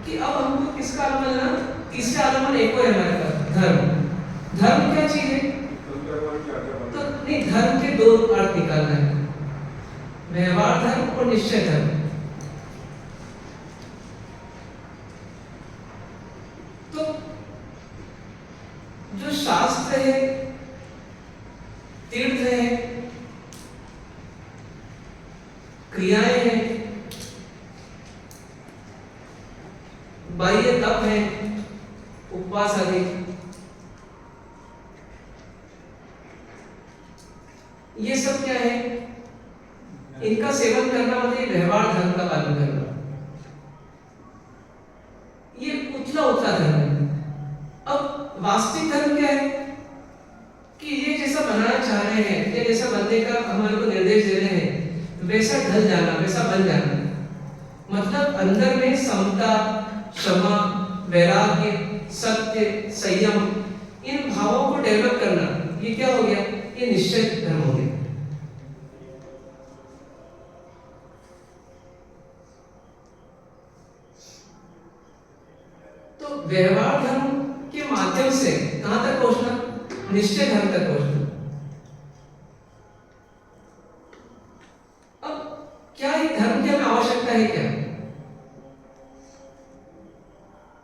कि अब हमको किसका आलम्बन लेना? तीसरा आलम्बन एक और है हमारे पास, धर्म। धर्म क्या चीज है? तो नहीं, धर्म के 2 अर्थ निकालना है, व्यवहार धर्म और निश्चय धर्म। तो शास्त्र है, तीर्थ है, क्रियाएं हैं, बाह्य तप है, उपवास आदि, ये सब क्या है? इनका सेवन करना मतलब व्यवहार धर्म का पालन करना। ये उतला उतला धर्म है। अब वास्तविक धर्म क्या है कि ये जैसा बनाना चाह रहे हैं या जैसा बनने का हमारे को निर्देश दे रहे हैं वैसा ढल जाना, वैसा बन जाना। मतलब अंदर में समता, क्षमा, वैराग्य, सत्य, संयम, इन भावों को डेवलप करना, ये क्या हो गया? ये निश्चय धर्म हो गया। तो व्यवहार धर्म के माध्यम से कहां तक पहुंचना? निश्चय धर्म तक पहुंचना। अब क्या ये धर्म की हमें आवश्यकता है क्या?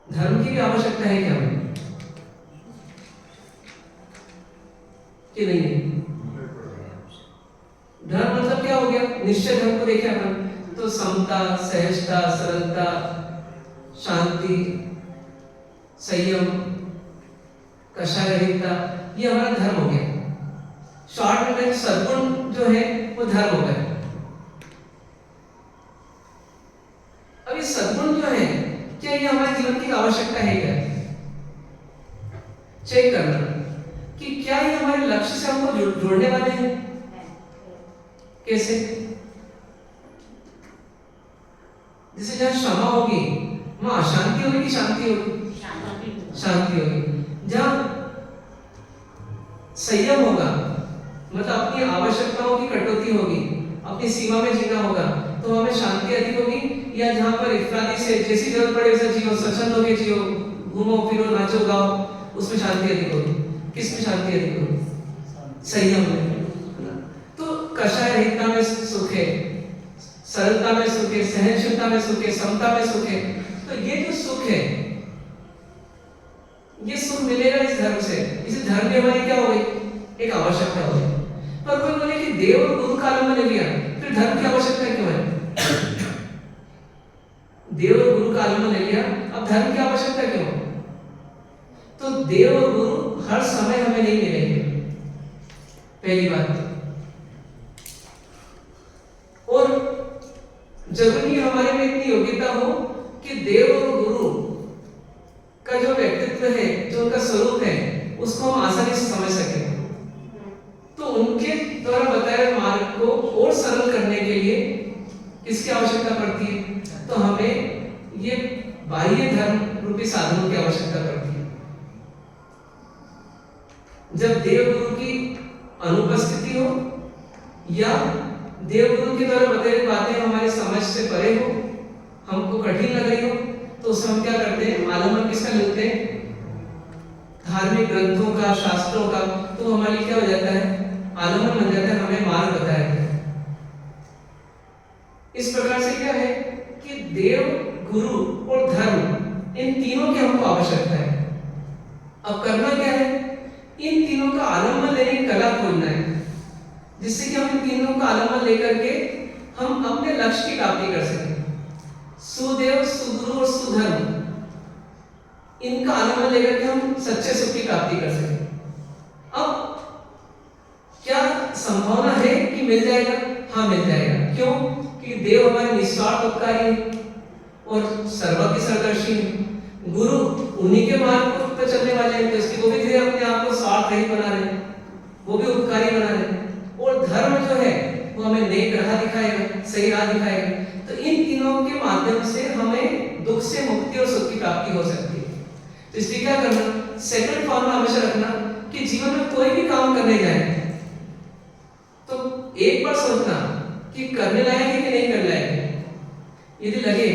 धर्म की भी आवश्यकता है क्या हमें कि नहीं है? धर्म मतलब क्या हो गया? निश्चय धर्म को देखें अपन तो समता, सहजता, सरलता, शांति, संयम, कषाय रहितता, ये हमारा धर्म हो गया। शॉर्ट में सद्गुण जो है वो धर्म हो गया। अब ये सद्गुण जो है क्या ये हमारे जीवन की आवश्यकता है क्या? चेक करना कि क्या ये हमारे लक्ष्य से हमको जोड़ने वाले हैं? कैसे? जैसे जहां क्षमा होगी वहां अशांति होगी कि शांति होगी? शांति होगी। जहां संयम होगा मतलब अपनी आवश्यकताओं की कटौती होगी, अपनी सीमा में जीना होगा, तो हमें शांति अधिक होगी। या जहां पर इफ्रादी से जैसी जरूरत पड़े वैसा जियो, स्वच्छंद होके जियो, घूमो फिरो, नाचो गाओ, उसमें शांति अधिक होगी। किस में शांति अधिक होगी? संयम में। तो कषाय रहितता में सुख है, सरलता में सुख है, सहनशीलता में सुख है, समता में सुख है। तो ये जो सुख है ये सुख मिलेगा इस धर्म से। इस धर्म में हमारी क्या हो गई? एक आवश्यकता हो गई। पर कोई बोले कि देव और गुरु का आलम्बन ले लिया, फिर धर्म की आवश्यकता क्यों है? देव और गुरु का आलम्बन ले लिया, अब धर्म की आवश्यकता क्यों? तो देव और गुरु हर समय हमें नहीं मिलेंगे, पहली बात। और जरूरी हमारे में इतनी योग्यता हो कि देव और गुरु का जो व्यक्तित्व है, जो उनका स्वरूप है, उसको हम आसानी से समझ सकें। तो उनके द्वारा बताए मार्ग को और सरल करने के लिए किसकी आवश्यकता पड़ती है? तो हमें ये बाह्य धर्म रूपी साधनों की आवश्यकता पड़ती है। जब देव गुरु की अनुपस्थिति हो या देव गुरु के द्वारा बताई हुई बातें हमारे समझ से परे हो, हमको कठिन लग रही हो, तो उसमें हम क्या करते हैं? आलम्बन किसका लेते हैं? धार्मिक ग्रंथों का, शास्त्रों का। तो हमारे लिए क्या हो जाता है? आलम्बन बन जाता है, हमें मार्ग बताया है। इस प्रकार से क्या है कि देव, गुरु और धर्म, इन तीनों की हमको आवश्यकता है। अब करना क्या है? इन तीनों का आलम्बन लेने की कला खोजना है, जिससे कि हम इन तीनों का आलम्बन लेकर के हम अपने लक्ष्य की प्राप्ति कर सकें। सुदेव, सुगुरु और सुधर्म, इनका आलम्बन लेकर के हम सच्चे सुख की प्राप्ति कर सकें। अब क्या संभावना है कि मिल जाएगा? हाँ, मिल जाएगा। क्यों? कि देव हमारे निस्वार्थ उपकारी और सर्वज्ञ सर्वदर्शी है। गुरु उन्हीं के मार्ग पर चलने वाले हैं, तो इसकी वो भी अपने आप को स्वार्थ रहित बना रहे हैं, वो भी उपकारी बना रहे हैं। और धर्म जो है वो हमें नेक राह दिखाएगा, सही राह दिखाएगा। तो इन तीनों के माध्यम से हमें दुख से मुक्ति और सुख की प्राप्ति हो सकती है। तो इसलिए क्या करना? सेकंड फॉर्मूला हमेशा रखना कि जीवन में कोई भी काम करने जाए तो एक बार सोचना कि करने लायक है कि नहीं करने लायक है। यदि लगे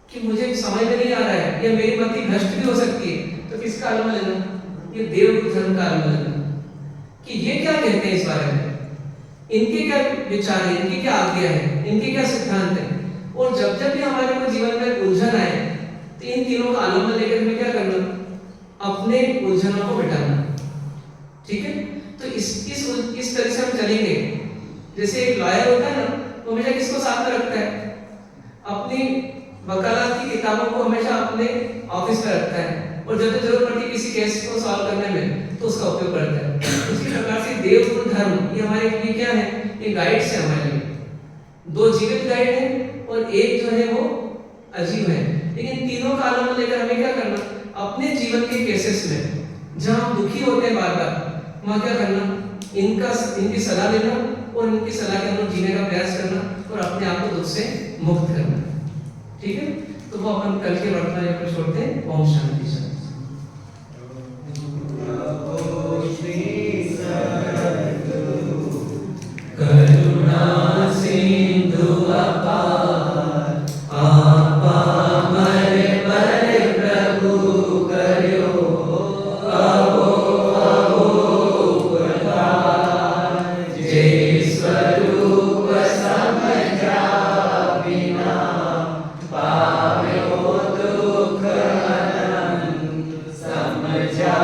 कि मुझे समझ में नहीं आ रहा है या मेरी मति भ्रष्ट भी हो सकती है, तो किसका आलम्बन लेना? ये देव गुरु धर्म का आलम्बन लेना कि ये क्या कहते हैं इस बारे में, इनके क्या विचार है, इनकी क्या आज्ञा है, इनके क्या सिद्धांत है। और जब जब भी हमारे को जीवन में उलझन आए तो इन तीनों का आलम्बन लेकर हमें क्या करना? अब अपने उलझनों को मिटाना। ठीक है, तो इस तरह से हम चलेंगे। जैसे एक लॉयर होता है ना, वो हमेशा किसको साथ में रखता है? अपनी वकालत की किताबों को हमेशा अपने ऑफिस में रखता है, और जब जरूरत पड़ती है किसी केस को सॉल्व करने में तो उसका उपयोग करता है। उसी प्रकार से देव गुरु धर्म ये हमारे लिए क्या है? ये गाइड्स है हमारे लिए। दो जीवित गाइड है और एक जो है वो अजीब है, लेकिन तीनों कालों को लेकर हमें क्या करना? अपने जीवन के केसेस में जहां हम दुखी होते हैं बार बार, वहां क्या करना? इनकी सलाह लेना और इनकी सलाह के अनुसार जीने का प्रयास करना और अपने आप को दुख से मुक्त करना। ठीक है, तो वो अपन कल के वर्तमान यहाँ पर छोड़ते हैं। ओम शांति शांति। करुणा सिंधु अपार आपा मरे मरे प्रभु करो अहो अहो प्रकार जय स्वरूप समझा बिना पाव्यो दुख अनंत समझा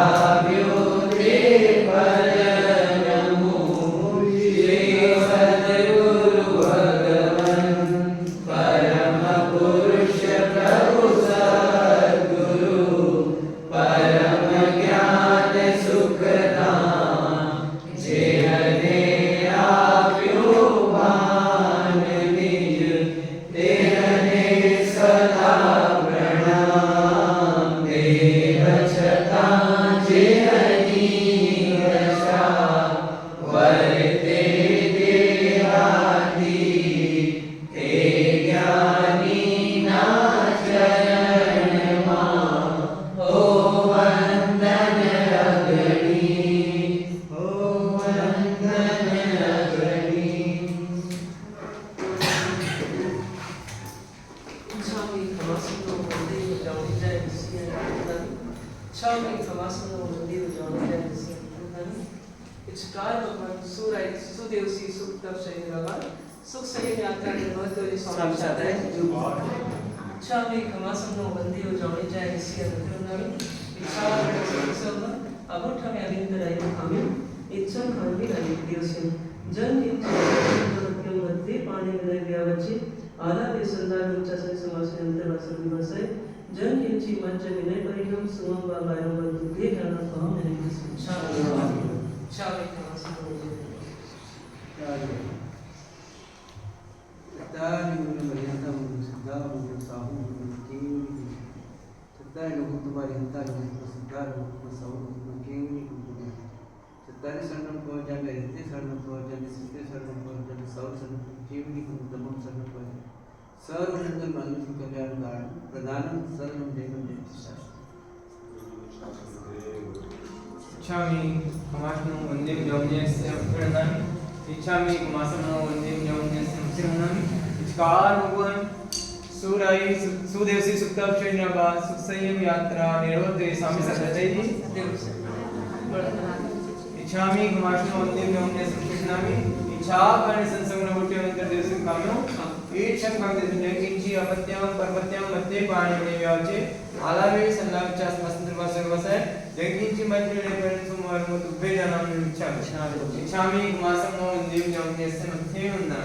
इच्छामि